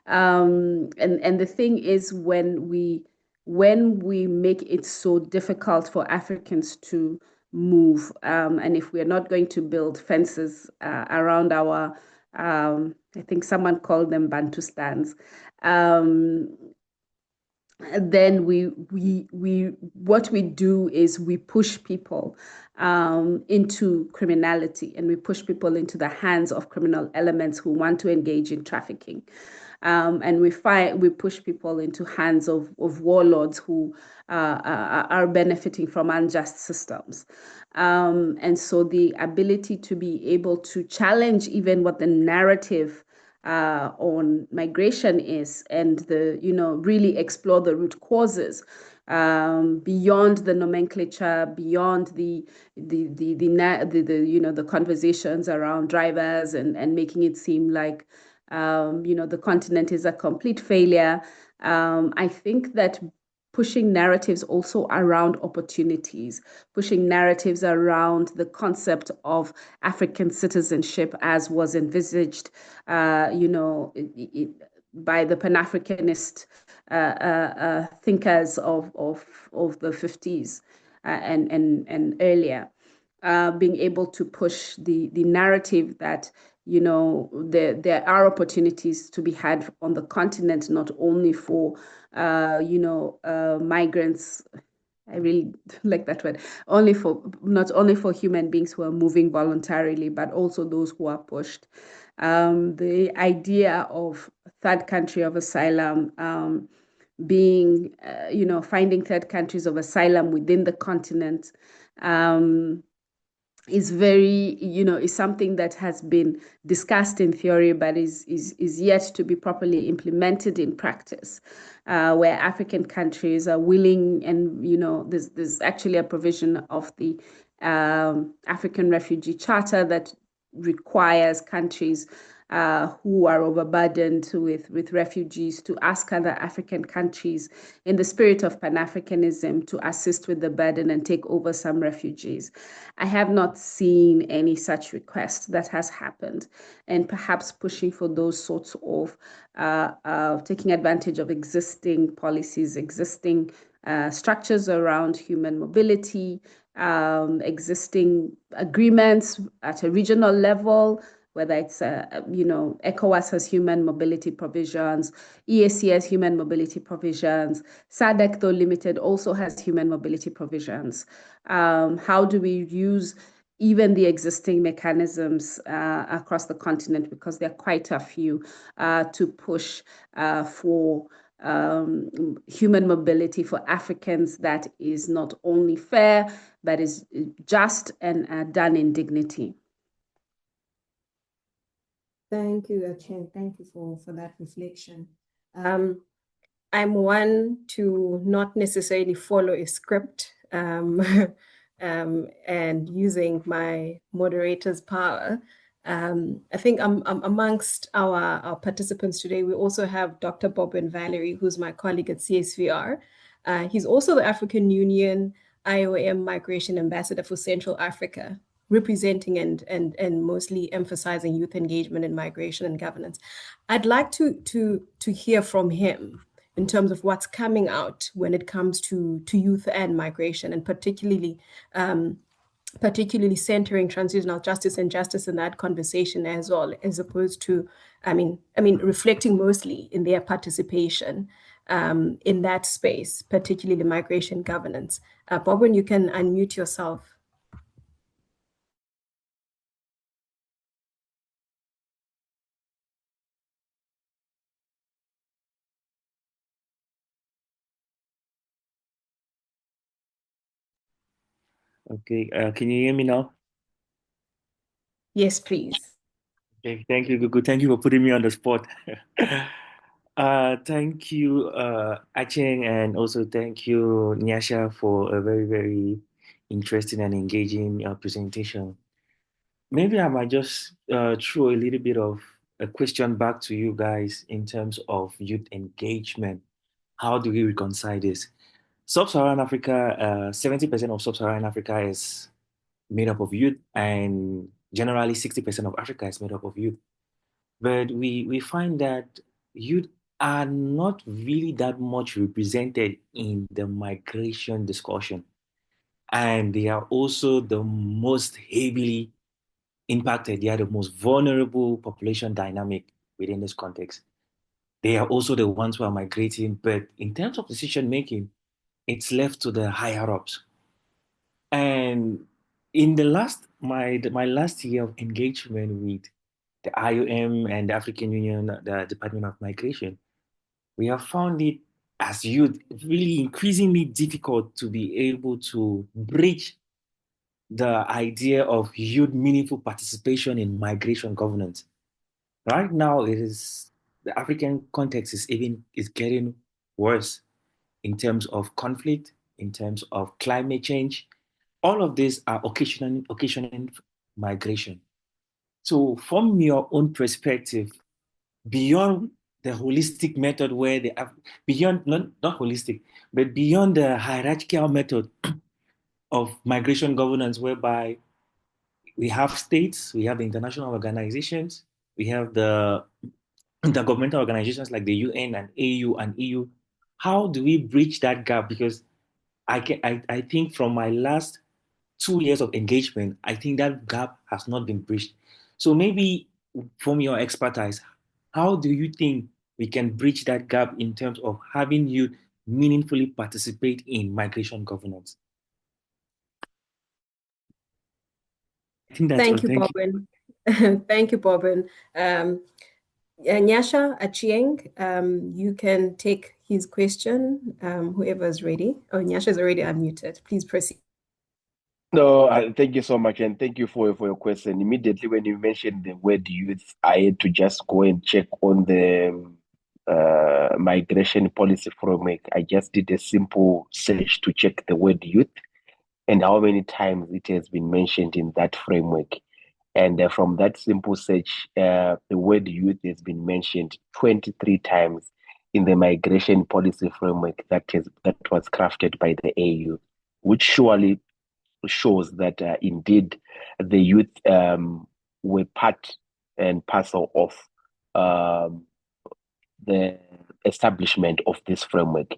And the thing is, when we make it so difficult for Africans to move, and if we're not going to build fences around our, I think someone called them Bantustans, then what we do is we push people into criminality, and we push people into the hands of criminal elements who want to engage in trafficking. And we push people into hands of warlords who are benefiting from unjust systems. And so the ability to be able to challenge even what the narrative on migration is, and really explore the root causes beyond the nomenclature, beyond the conversations around drivers and making it seem like the continent is a complete failure. I think that pushing narratives also around opportunities, pushing narratives around the concept of African citizenship as was envisaged, by the Pan-Africanist thinkers of the 50s and earlier, being able to push the narrative that there are opportunities to be had on the continent, not only for migrants. I really like that word. Not only for human beings who are moving voluntarily, but also those who are pushed. The idea of third country of asylum being, finding third countries of asylum within the continent is very, is something that has been discussed in theory, but is yet to be properly implemented in practice, where African countries are willing, and, there's actually a provision of the African Refugee Charter that requires countries who are overburdened with refugees to ask other African countries in the spirit of Pan-Africanism to assist with the burden and take over some refugees. I have not seen any such request that has happened, and perhaps pushing for those sorts of taking advantage of existing policies, existing structures around human mobility, existing agreements at a regional level, whether it's, ECOWAS has human mobility provisions, EAC has human mobility provisions, SADC, though limited, also has human mobility provisions. How do we use even the existing mechanisms across the continent, because there are quite a few, to push for human mobility for Africans that is not only fair, but is just and done in dignity. Thank you, Achieng. Thank you for that reflection. I'm one to not necessarily follow a script and using my moderator's power. I think amongst our participants today, we also have Dr. Bobbin Valerie, who's my colleague at CSVR. He's also the African Union IOM Migration Ambassador for Central Africa, representing and mostly emphasizing youth engagement in migration and governance. I'd like to hear from him in terms of what's coming out when it comes to youth and migration, and particularly centering transitional justice and justice in that conversation as well, as opposed to, reflecting mostly in their participation in that space, particularly migration governance. Bobbin, you can unmute yourself. Okay, can you hear me now? Yes, please. Okay, thank you, Gugu. Thank you for putting me on the spot. Thank you, Achieng, and also thank you, Nyasha, for a very, very interesting and engaging presentation. Maybe I might just throw a little bit of a question back to you guys in terms of youth engagement. How do we reconcile this? Sub-Saharan Africa, 70% of Sub-Saharan Africa is made up of youth, and generally 60% of Africa is made up of youth. But we find that youth are not really that much represented in the migration discussion. And they are also the most heavily impacted. They are the most vulnerable population dynamic within this context. They are also the ones who are migrating, but in terms of decision making, it's left to the higher ups. And in my last year of engagement with the IOM and the African Union, the Department of Migration, we have found it as youth really increasingly difficult to be able to bridge the idea of youth meaningful participation in migration governance. Right now, the African context is getting worse in terms of conflict, in terms of climate change. All of these are occasioning migration. So from your own perspective, beyond the holistic method where beyond, not holistic, but beyond the hierarchical method of migration governance, whereby we have states, we have the international organizations, we have the intergovernmental organizations like the UN and AU and EU. How do we bridge that gap? Because I think from my last 2 years of engagement, I think that gap has not been bridged. So maybe from your expertise, how do you think we can bridge that gap in terms of having youth meaningfully participate in migration governance? I think that's Thank all. you, Bobbin. Thank you, Bobbin. Nyasha, Achieng, you can take his question, whoever's ready. Oh, Nyasha is already unmuted. Please proceed. No, thank you so much, and thank you for your question. Immediately when you mentioned the word youth, I had to just go and check on the migration policy framework. I just did a simple search to check the word youth and how many times it has been mentioned in that framework. And from that simple search, the word youth has been mentioned 23 times in the migration policy framework that was crafted by the AU, which surely shows that indeed the youth were part and parcel of the establishment of this framework.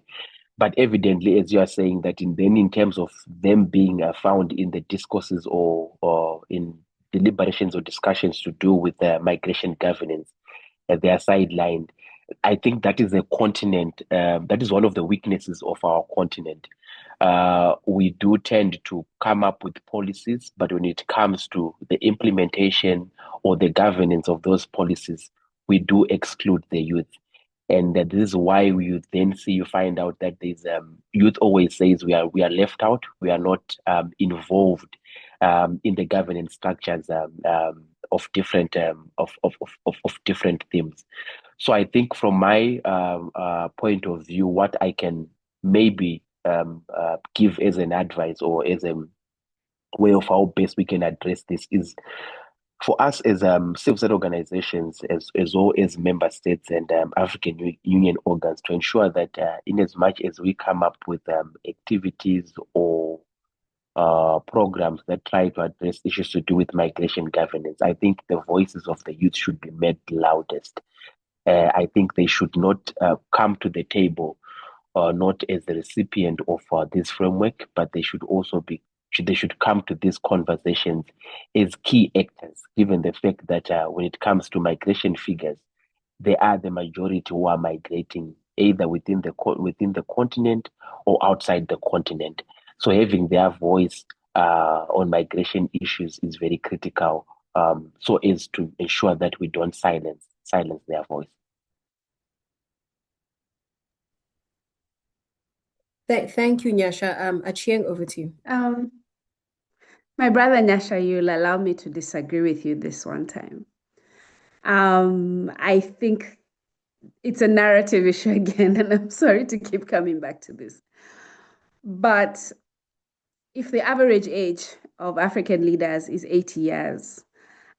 But evidently, as you are saying, that in terms of them being found in the discourses or in deliberations or discussions to do with migration governance, they are sidelined. I think that is a continent, that is one of the weaknesses of our continent. We do tend to come up with policies, but when it comes to the implementation or the governance of those policies, we do exclude the youth. And this is why you then you find out that there's youth always says we are left out, we are not involved in the governance structures of different of different themes. So I think from my point of view, what I can maybe give as an advice or as a way of how best we can address this is for us as civil society organizations, as well as member states and African Union organs, to ensure that in as much as we come up with activities or programs that try to address issues to do with migration governance, I think the voices of the youth should be made loudest. I think they should not come to the table not as the recipient of this framework, but they should also be they should come to these conversations as key actors, given the fact that when it comes to migration figures, they are the majority who are migrating either within the continent or outside the continent. So having their voice on migration issues is very critical, so as to ensure that we don't silence their voice. Thank you, Nyasha. Achieng, over to you. My brother Nyasha, you'll allow me to disagree with you this one time. I think it's a narrative issue again, and I'm sorry to keep coming back to this. But if the average age of African leaders is 80 years,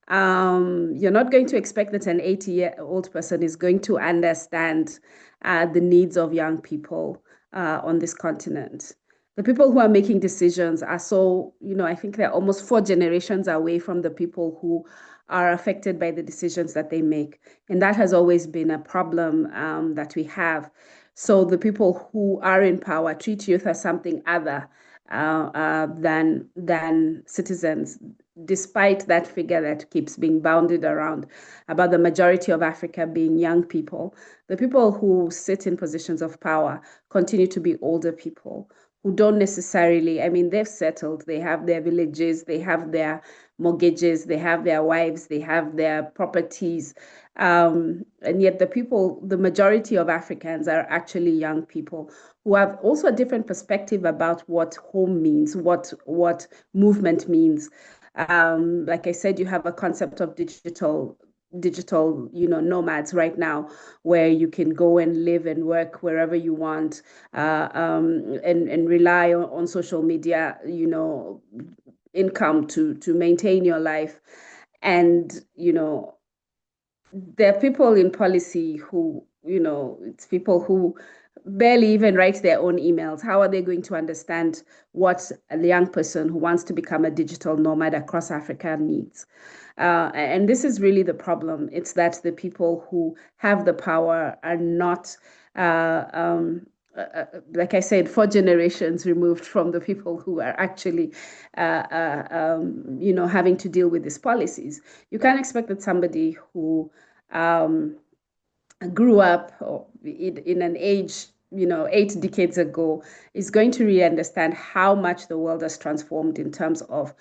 you're not going to expect that an 80-year-old person is going to understand the needs of young people on this continent. The people who are making decisions are so, I think they're almost 4 generations away from the people who are affected by the decisions that they make. And that has always been a problem that we have. So the people who are in power treat youth as something other than citizens, despite that figure that keeps being bounded around about the majority of Africa being young people. The people who sit in positions of power continue to be older people who don't necessarily, they've settled, they have their villages, they have their mortgages, they have their wives, they have their properties. And yet the majority of Africans are actually young people who have also a different perspective about what home means, what movement means. Like I said, you have a concept of digital nomads right now, where you can go and live and work wherever you want, and rely on social media, income to maintain your life. And there are people in policy who, it's people who barely even write their own emails. How are they going to understand what a young person who wants to become a digital nomad across Africa needs? And this is really the problem. It's that the people who have the power are not, like I said, 4 generations removed from the people who are actually, having to deal with these policies. You can't expect that somebody who grew up in an age, 8 decades ago, is going to really understand how much the world has transformed in terms of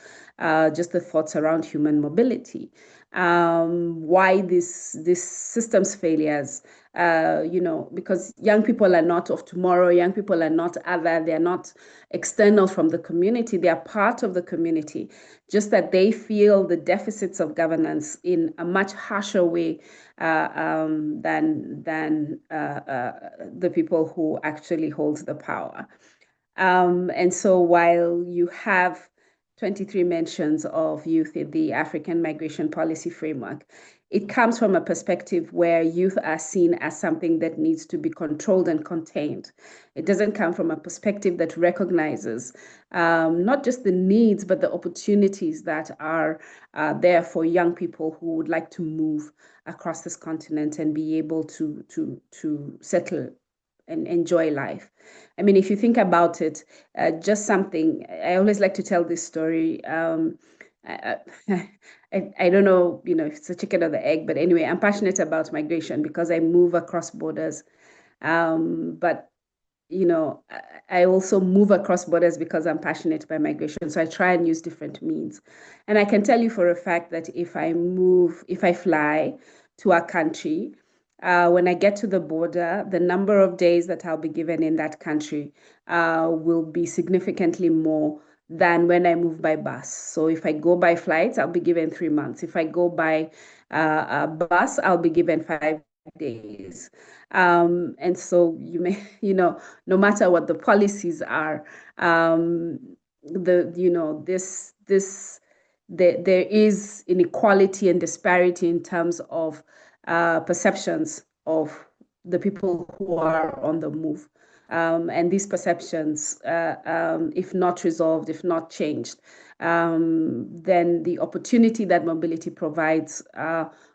just the thoughts around human mobility. Why this systems failures, because young people are not of tomorrow, young people are not other, they're not external from the community, they are part of the community, just that they feel the deficits of governance in a much harsher way than the people who actually hold the power. And so while you have 23 mentions of youth in the African Migration Policy Framework. It comes from a perspective where youth are seen as something that needs to be controlled and contained. It doesn't come from a perspective that recognizes not just the needs, but the opportunities that are there for young people who would like to move across this continent and be able to settle and enjoy life. I mean, if you think about it, just something, I always like to tell this story. I, I don't know, if it's a chicken or the egg, but anyway, I'm passionate about migration because I move across borders. But I also move across borders because I'm passionate by migration. So I try and use different means. And I can tell you for a fact that if I fly to a country, when I get to the border, the number of days that I'll be given in that country will be significantly more than when I move by bus. So if I go by flights, I'll be given 3 months. If I go by a bus, I'll be given 5 days. And so you may, no matter what the policies are, there is inequality and disparity in terms of perceptions of the people who are on the move. And these perceptions, if not resolved, if not changed, then the opportunity that mobility provides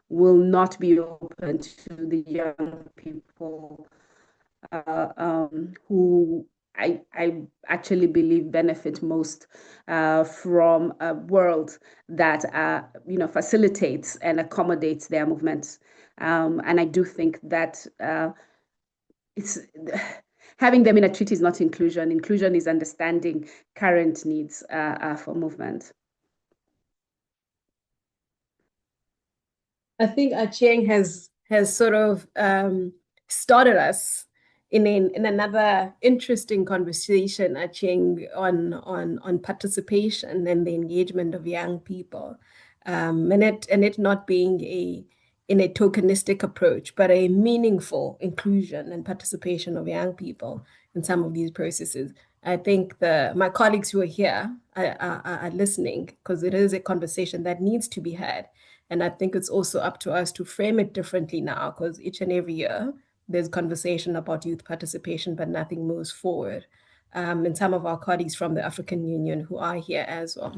will not be open to the young people who I actually believe benefit most from a world that facilitates and accommodates their movements. And I do think that it's having them in a treaty is not inclusion. Inclusion is understanding current needs for movement. I think Achieng has sort of started us in another interesting conversation, Achieng, on participation and the engagement of young people, and it not being in a tokenistic approach, but a meaningful inclusion and participation of young people in some of these processes. I think my colleagues who are here are listening because it is a conversation that needs to be had. And I think it's also up to us to frame it differently now, because each and every year there's conversation about youth participation, but nothing moves forward. And some of our colleagues from the African Union who are here as well.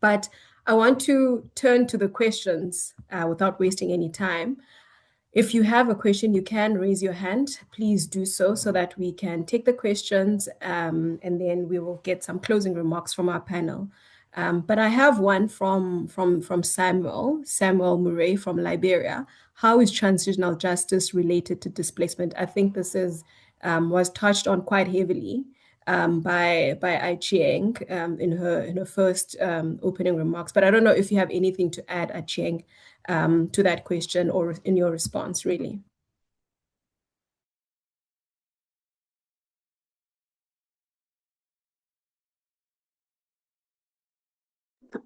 But I want to turn to the questions without wasting any time. If you have a question, you can raise your hand. Please do so that we can take the questions, and then we will get some closing remarks from our panel. But I have one from Samuel Murray from Liberia. How is transitional justice related to displacement? I think this was touched on quite heavily by Achieng in her first opening remarks. But I don't know if you have anything to add, Achieng, to that question or in your response, really.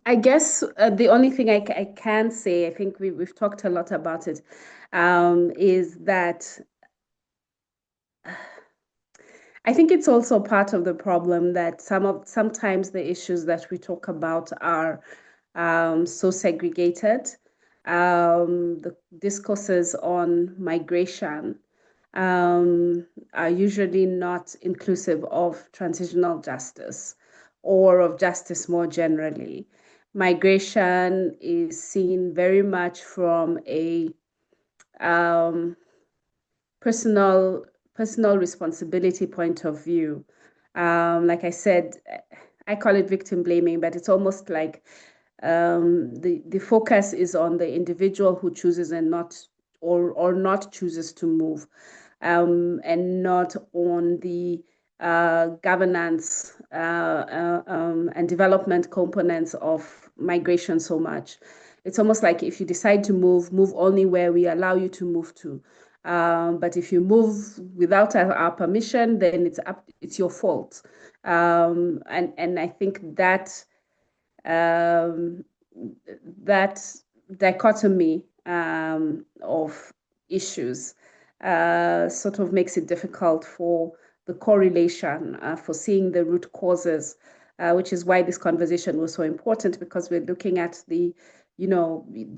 I guess the only thing I can say, I think we've talked a lot about it, is that I think it's also part of the problem that sometimes the issues that we talk about are so segregated. The discourses on migration are usually not inclusive of transitional justice or of justice more generally. Migration is seen very much from a personal responsibility point of view. Like I said, I call it victim blaming, but it's almost like the focus is on the individual who chooses and not chooses to move, and not on the governance and development components of migration so much. It's almost like if you decide to move only where we allow you to move to. But if you move without our permission, then it's your fault. And I think that dichotomy of issues sort of makes it difficult for the correlation, for seeing the root causes which is why this conversation was so important, because we're looking at the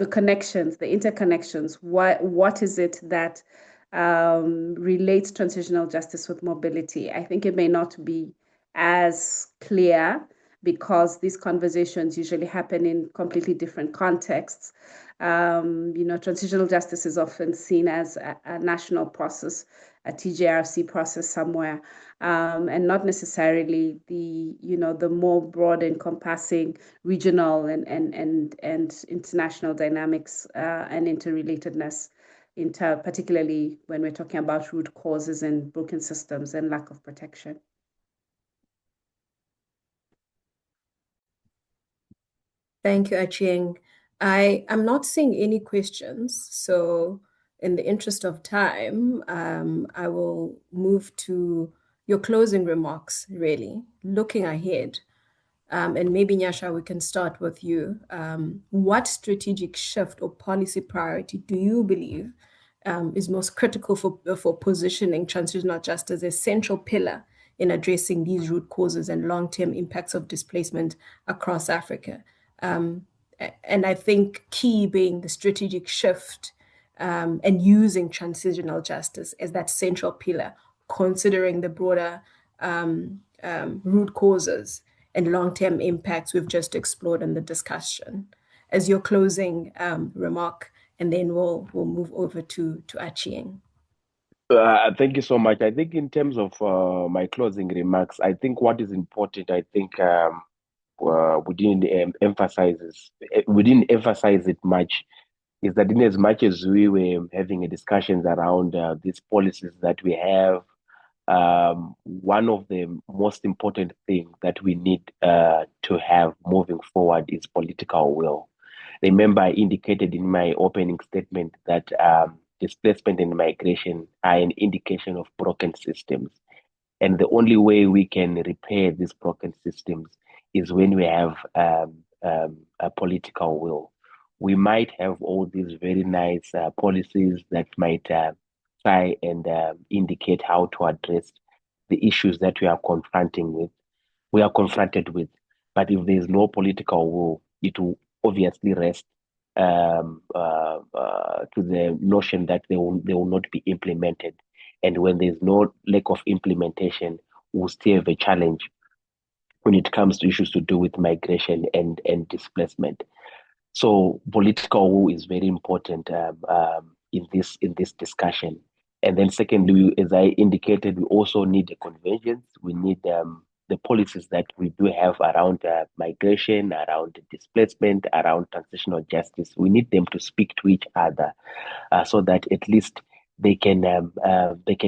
connections, the interconnections. What is it that relates transitional justice with mobility? I think it may not be as clear because these conversations usually happen in completely different contexts. Transitional justice is often seen as a national process, a TJRC process somewhere, and not necessarily the more broad encompassing regional and international dynamics and interrelatedness, particularly when we're talking about root causes and broken systems and lack of protection. Thank you, Achieng. I'm not seeing any questions, so in the interest of time, I will move to your closing remarks, really, looking ahead. And maybe, Nyasha, we can start with you. What strategic shift or policy priority do you believe is most critical for positioning transitional justice as a central pillar in addressing these root causes and long-term impacts of displacement across Africa? And I think key being the strategic shift and using transitional justice as that central pillar, considering the broader root causes and long-term impacts we've just explored in the discussion. As your closing remark, and then we'll move over to Achieng. Thank you so much. I think in terms of my closing remarks, I think what is important, I think we didn't emphasize it much, is that in as much as we were having discussions around these policies that we have, one of the most important things that we need to have moving forward is political will. Remember, I indicated in my opening statement that displacement and migration are an indication of broken systems. And the only way we can repair these broken systems is when we have a political will. We might have all these very nice policies that might try and indicate how to address the issues that we are confronted with. But if there is no political will, it will obviously rest to the notion that they will not be implemented. And when there's no lack of implementation, we'll still have a challenge when it comes to issues to do with migration and displacement. So political will is very important in this discussion. And then secondly, as I indicated, we also need a convergence. We need the policies that we do have around migration, around displacement, around transitional justice. We need them to speak to each other so that at least they can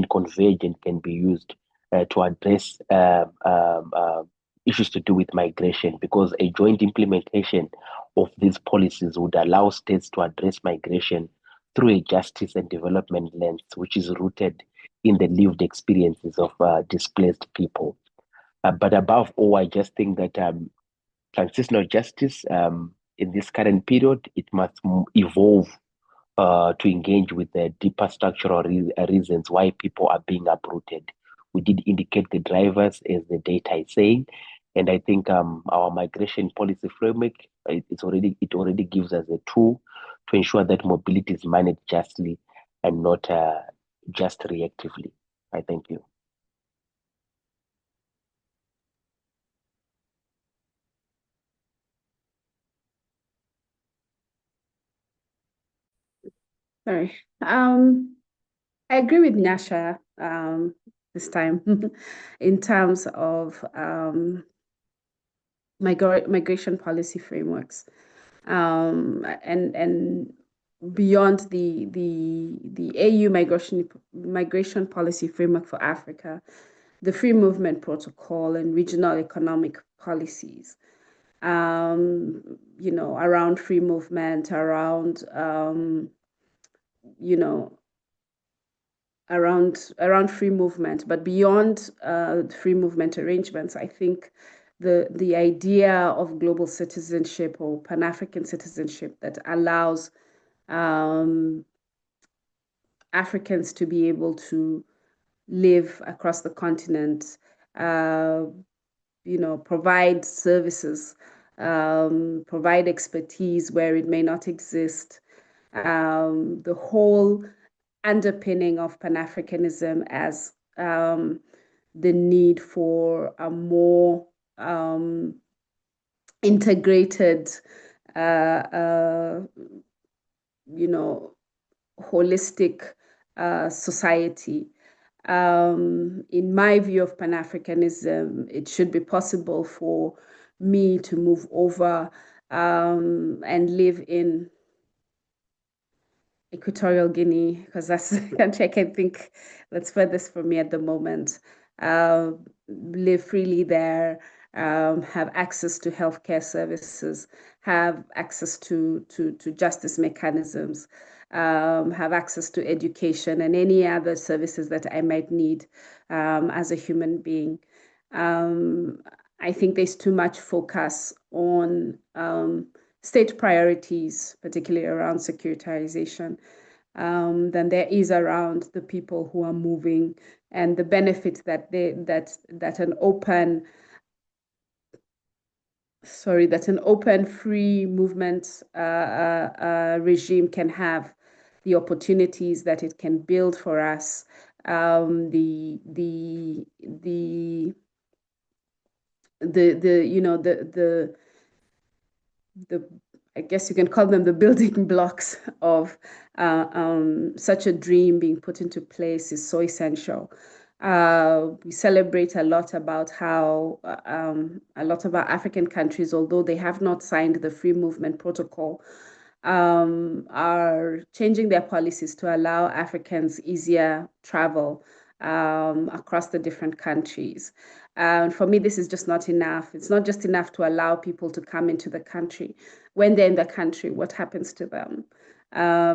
converge and can be used to address issues to do with migration, because a joint implementation of these policies would allow states to address migration through a justice and development lens, which is rooted in the lived experiences of displaced people. But above all, I just think that transitional justice in this current period, it must evolve to engage with the deeper structural reasons why people are being uprooted. We did indicate the drivers, as the data is saying, and I think our migration policy framework it already gives us a tool to ensure that mobility is managed justly and not just reactively. I thank you. Sorry. I agree with Nyasha this time in terms of migration policy frameworks, and beyond the AU migration policy framework for Africa, the free movement protocol and regional economic policies. Around free movement, around free movement, but beyond free movement arrangements, I think the idea of global citizenship or Pan-African citizenship that allows Africans to be able to live across the continent provide services, provide expertise where it may not exist. The whole underpinning of Pan-Africanism as the need for a more integrated, holistic society. In my view of Pan-Africanism, it should be possible for me to move over and live in Equatorial Guinea, because that's the country I can think that's furthest from me at the moment. Live freely there, have access to healthcare services, have access to justice mechanisms, have access to education and any other services that I might need as a human being. I think there's too much focus on state priorities, particularly around securitization, than there is around the people who are moving and the benefit that an open, free movement regime can have, the opportunities that it can build for us, I guess you can call them the building blocks of such a dream being put into place is so essential. We celebrate a lot about how a lot of our African countries, although they have not signed the Free Movement Protocol, are changing their policies to allow Africans easier travel across the different countries. For me, this is just not enough. It's not just enough to allow people to come into the country. When they're in the country, what happens to them?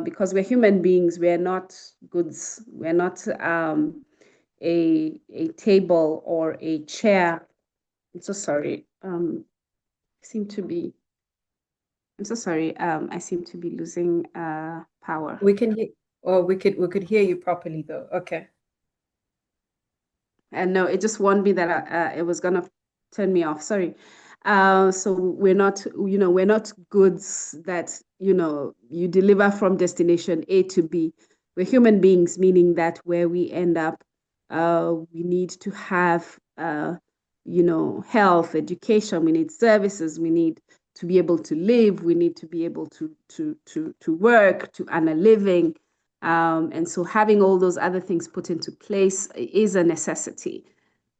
Because we're human beings, we're not goods. We're not a table or a chair. I'm so sorry. I'm so sorry. I seem to be losing power. We can hear, we could hear you properly though. Okay. And no, it just warned me that it was gonna turn me off. Sorry. So we're not goods that you deliver from destination A to B. We're human beings, meaning that where we end up, we need to have health, education. We need services. We need to be able to live. We need to be able to work, to earn a living. And so having all those other things put into place is a necessity.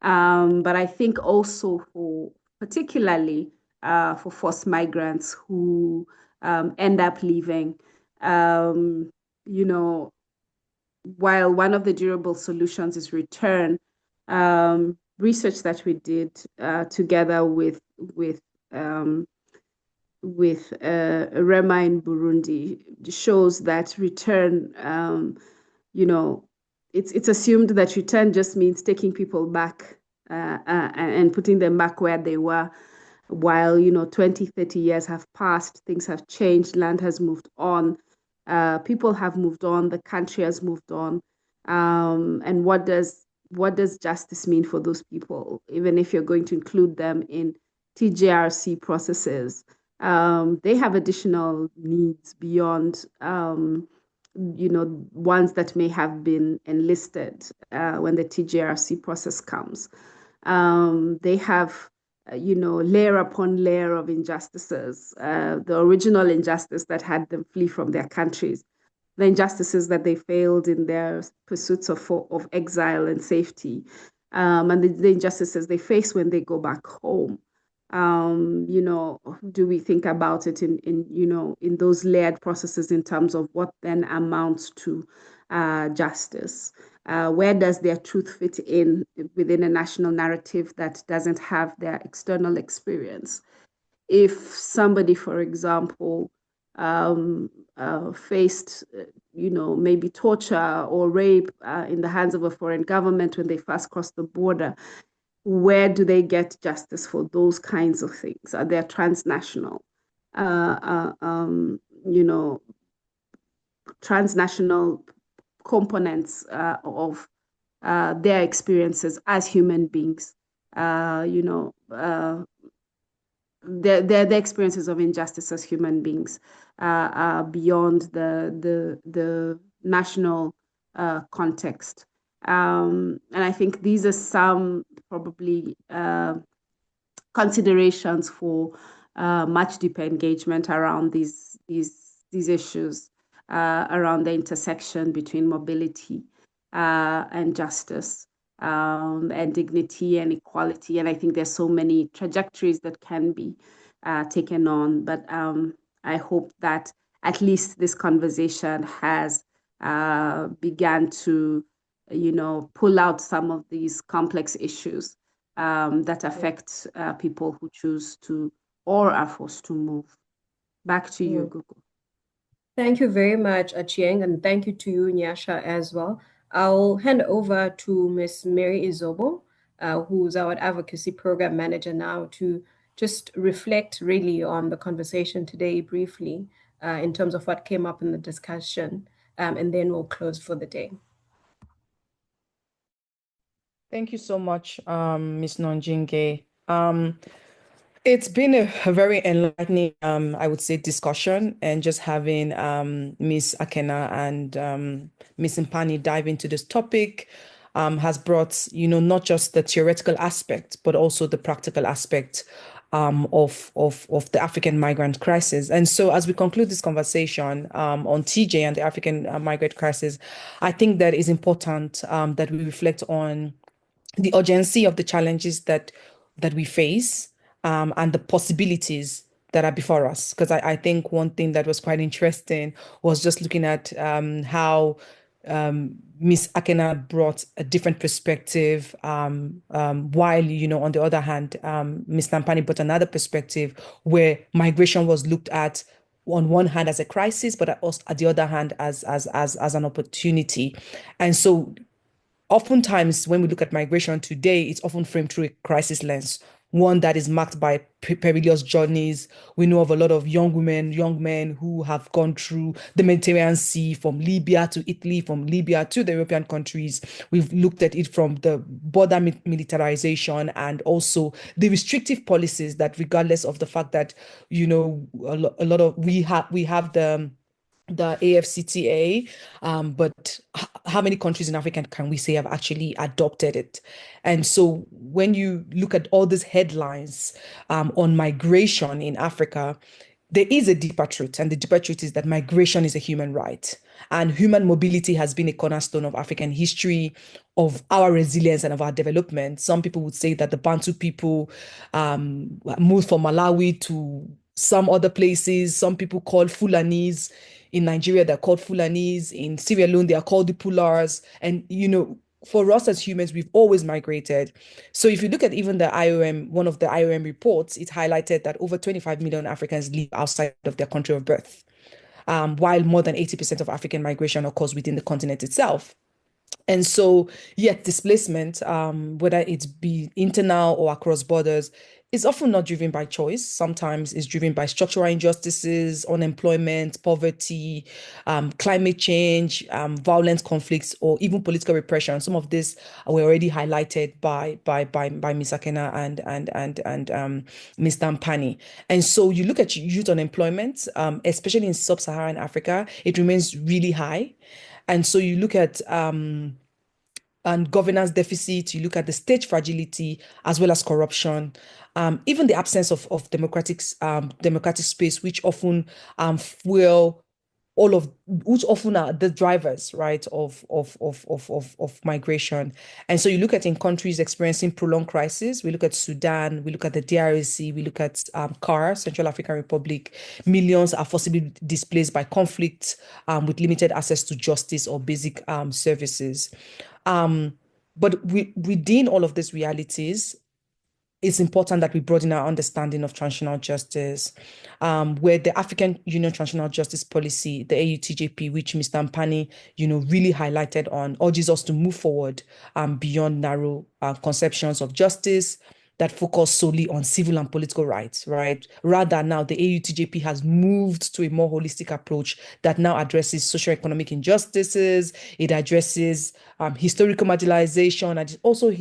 But I think also particularly for forced migrants who end up leaving, while one of the durable solutions is return, research that we did together with Rema in Burundi shows that return, it's assumed that return just means taking people back and putting them back where they were. While 20, 30 years have passed, things have changed, land has moved on, people have moved on, the country has moved on. And what does justice mean for those people, even if you're going to include them in TJRC processes? They have additional needs beyond ones that may have been enlisted when the TJRC process comes. They have layer upon layer of injustices, the original injustice that had them flee from their countries, the injustices that they failed in their pursuits of exile and safety, and the injustices they face when they go back home. Do we think about it in those layered processes in terms of what then amounts to justice? Where does their truth fit in within a national narrative that doesn't have their external experience? If somebody, for example, faced, maybe torture or rape in the hands of a foreign government when they first crossed the border, where do they get justice for those kinds of things? Are there transnational, transnational components of their experiences as human beings their experiences of injustice as human beings beyond the national context. And I think these are some probably considerations for much deeper engagement around these issues, around the intersection between mobility and justice, and dignity and equality. And I think there's so many trajectories that can be taken on. But I hope that at least this conversation has began to, pull out some of these complex issues that affect people who choose to or are forced to move. Back to you, Gugu. Thank you very much, Achieng, and thank you to you, Nyasha, as well. I'll hand over to Ms. Mary Izobo, who's our Advocacy Program Manager now, to just reflect really on the conversation today briefly in terms of what came up in the discussion, and then we'll close for the day. Thank you so much, Ms. Nonjinge. It's been a very enlightening, I would say, discussion, and just having Ms. Akena and Ms. Mpani dive into this topic has brought, not just the theoretical aspect, but also the practical aspect of the African migrant crisis. And so as we conclude this conversation on TJ and the African migrant crisis, I think that it's important that we reflect on the urgency of the challenges that we face, and the possibilities that are before us. Because I think one thing that was quite interesting was just looking at how Ms. Akena brought a different perspective, while, on the other hand, Mr. Mpani brought another perspective where migration was looked at on one hand as a crisis, but also at the other hand as an opportunity. And so oftentimes, when we look at migration today, it's often framed through a crisis lens, one that is marked by perilous journeys. We know of a lot of young women, young men who have gone through the Mediterranean Sea, from Libya to Italy, from Libya to the European countries. We've looked at it from the border militarization and also the restrictive policies that, regardless of the fact that, a lot of we have the AFCTA, but how many countries in Africa can we say have actually adopted it? And so when you look at all these headlines on migration in Africa, there is a deeper truth, and the deeper truth is that migration is a human right. And human mobility has been a cornerstone of African history, of our resilience and of our development. Some people would say that the Bantu people moved from Malawi to some other places. Some people call Fulanis. In Nigeria, they're called Fulanis. In Sierra Leone, they are called the Pulars. And, for us as humans, we've always migrated. So if you look at even the IOM, one of the IOM reports, it highlighted that over 25 million Africans live outside of their country of birth, while more than 80% of African migration occurs within the continent itself. And so, yet displacement, whether it be internal or across borders, is often not driven by choice. Sometimes it's driven by structural injustices, unemployment, poverty, climate change, violent conflicts, or even political repression. Some of this were already highlighted by Ms. Akena and Mr. Mpani. And so you look at youth unemployment, especially in sub-Saharan Africa, it remains really high. And so you look at and governance deficit, you look at the state fragility as well as corruption, even the absence of democratic space, which often fuel which often are the drivers, right, of migration. And so you look at in countries experiencing prolonged crisis, we look at Sudan, we look at the DRC, we look at CAR, Central African Republic, millions are forcibly displaced by conflict with limited access to justice or basic services. But within all of these realities, it's important that we broaden our understanding of transitional justice, where the African Union Transitional Justice Policy, the AUTJP, which Mr. Mpani, really highlighted on, urges us to move forward beyond narrow conceptions of justice, that focus solely on civil and political rights, right? Rather now the AUTJP has moved to a more holistic approach that now addresses socioeconomic injustices, it addresses historical marginalization, and it also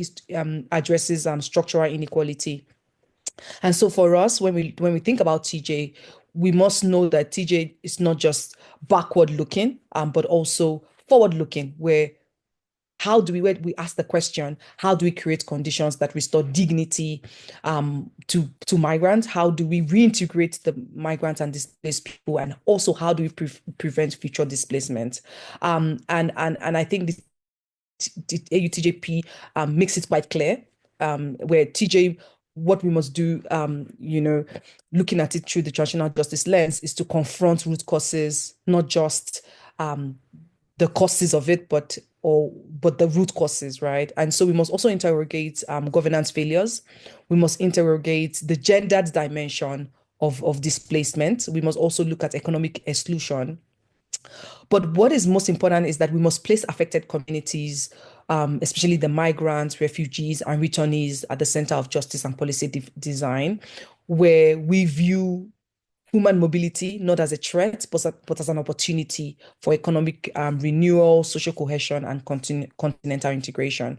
addresses structural inequality. And so for us, when we think about TJ, we must know that TJ is not just backward looking, but also forward looking, where when we ask the question, how do we create conditions that restore dignity to migrants? How do we reintegrate the migrants and displaced people? And also, how do we prevent future displacement? And I think the AUTJP makes it quite clear, where TJ, what we must do, looking at it through the transitional justice lens, is to confront root causes, not just the causes of it, but the root causes, right? And so we must also interrogate governance failures. We must interrogate the gendered dimension of displacement. We must also look at economic exclusion. But what is most important is that we must place affected communities, especially the migrants, refugees, and returnees, at the center of justice and policy design, where we view human mobility not as a threat, but as an opportunity for economic renewal, social cohesion, and continental integration.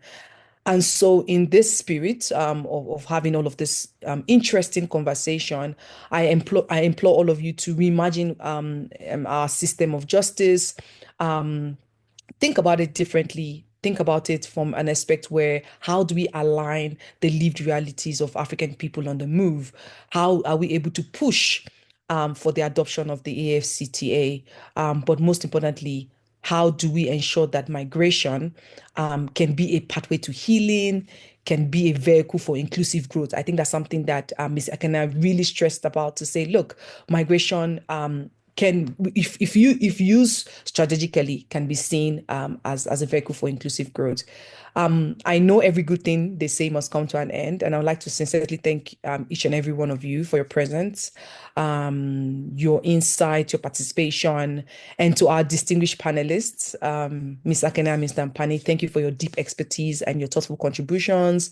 And so in this spirit of having all of this interesting conversation, I implore all of you to reimagine our system of justice, think about it differently. Think about it from an aspect where, how do we align the lived realities of African people on the move? How are we able to push for the adoption of the AFCTA? But most importantly, how do we ensure that migration can be a pathway to healing, can be a vehicle for inclusive growth? I think that's something that Ms. Akena really stressed about, to say, look, migration can, if used strategically, can be seen as a vehicle for inclusive growth. I know every good thing they say must come to an end, and I would like to sincerely thank each and every one of you for your presence, your insight, your participation, and to our distinguished panelists, Ms. Akena, Mr. Mpani, thank you for your deep expertise and your thoughtful contributions.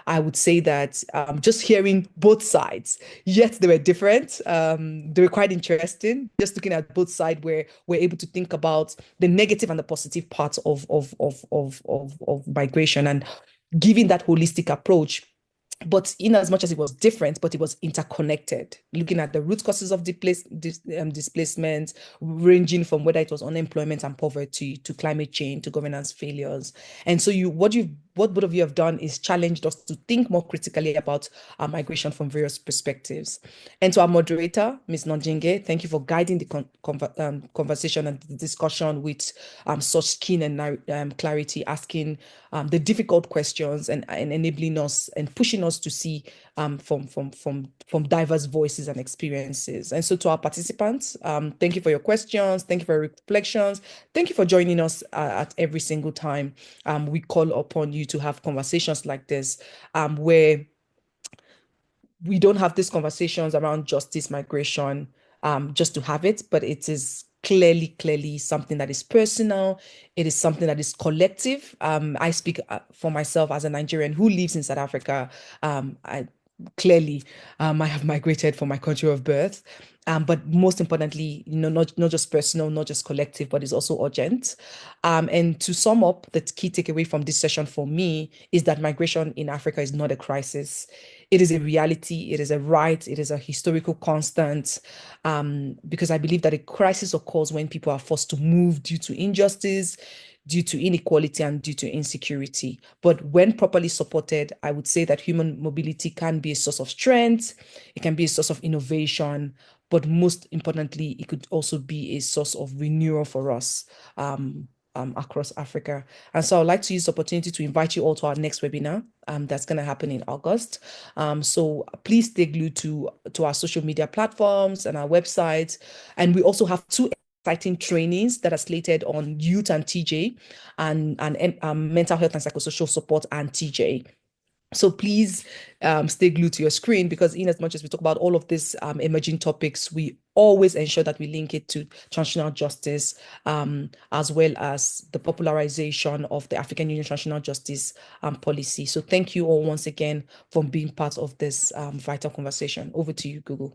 I would say that just hearing both sides, yet they were different, they were quite interesting. Just looking at both sides, where we're able to think about the negative and the positive parts of migration, and giving that holistic approach. But in as much as it was different, but it was interconnected, looking at the root causes of displacement, ranging from whether it was unemployment and poverty to climate change to governance failures. And so what both of you have done is challenged us to think more critically about migration from various perspectives. And to our moderator, Ms. Nonjinge, thank you for guiding the conversation and the discussion with such keen and clarity, asking the difficult questions and enabling us and pushing us to see from diverse voices and experiences. And so to our participants, thank you for your questions. Thank you for your reflections. Thank you for joining us at every single time we call upon you to have conversations like this, where we don't have these conversations around justice, migration, just to have it, but it is clearly something that is personal. It is something that is collective. I speak for myself as a Nigerian who lives in South Africa. I have migrated from my country of birth. But most importantly, not just personal, not just collective, but it's also urgent. And to sum up, the key takeaway from this session for me is that migration in Africa is not a crisis. It is a reality, it is a right, it is a historical constant, because I believe that a crisis occurs when people are forced to move due to injustice, due to inequality, and due to insecurity. But when properly supported, I would say that human mobility can be a source of strength, it can be a source of innovation, but most importantly, it could also be a source of renewal for us across Africa. And so I'd like to use the opportunity to invite you all to our next webinar that's going to happen in August. So please stay glued to our social media platforms and our websites. And we also have 2 exciting trainings that are slated on youth and TJ, and mental health and psychosocial support and TJ. So please stay glued to your screen, because in as much as we talk about all of these emerging topics, we always ensure that we link it to transitional justice, as well as the popularization of the African Union transitional justice policy. So thank you all once again for being part of this vital conversation. Over to you, Gugu.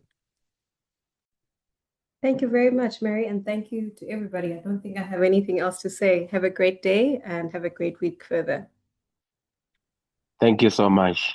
Thank you very much, Mary, and thank you to everybody. I don't think I have anything else to say. Have a great day and have a great week further. Thank you so much.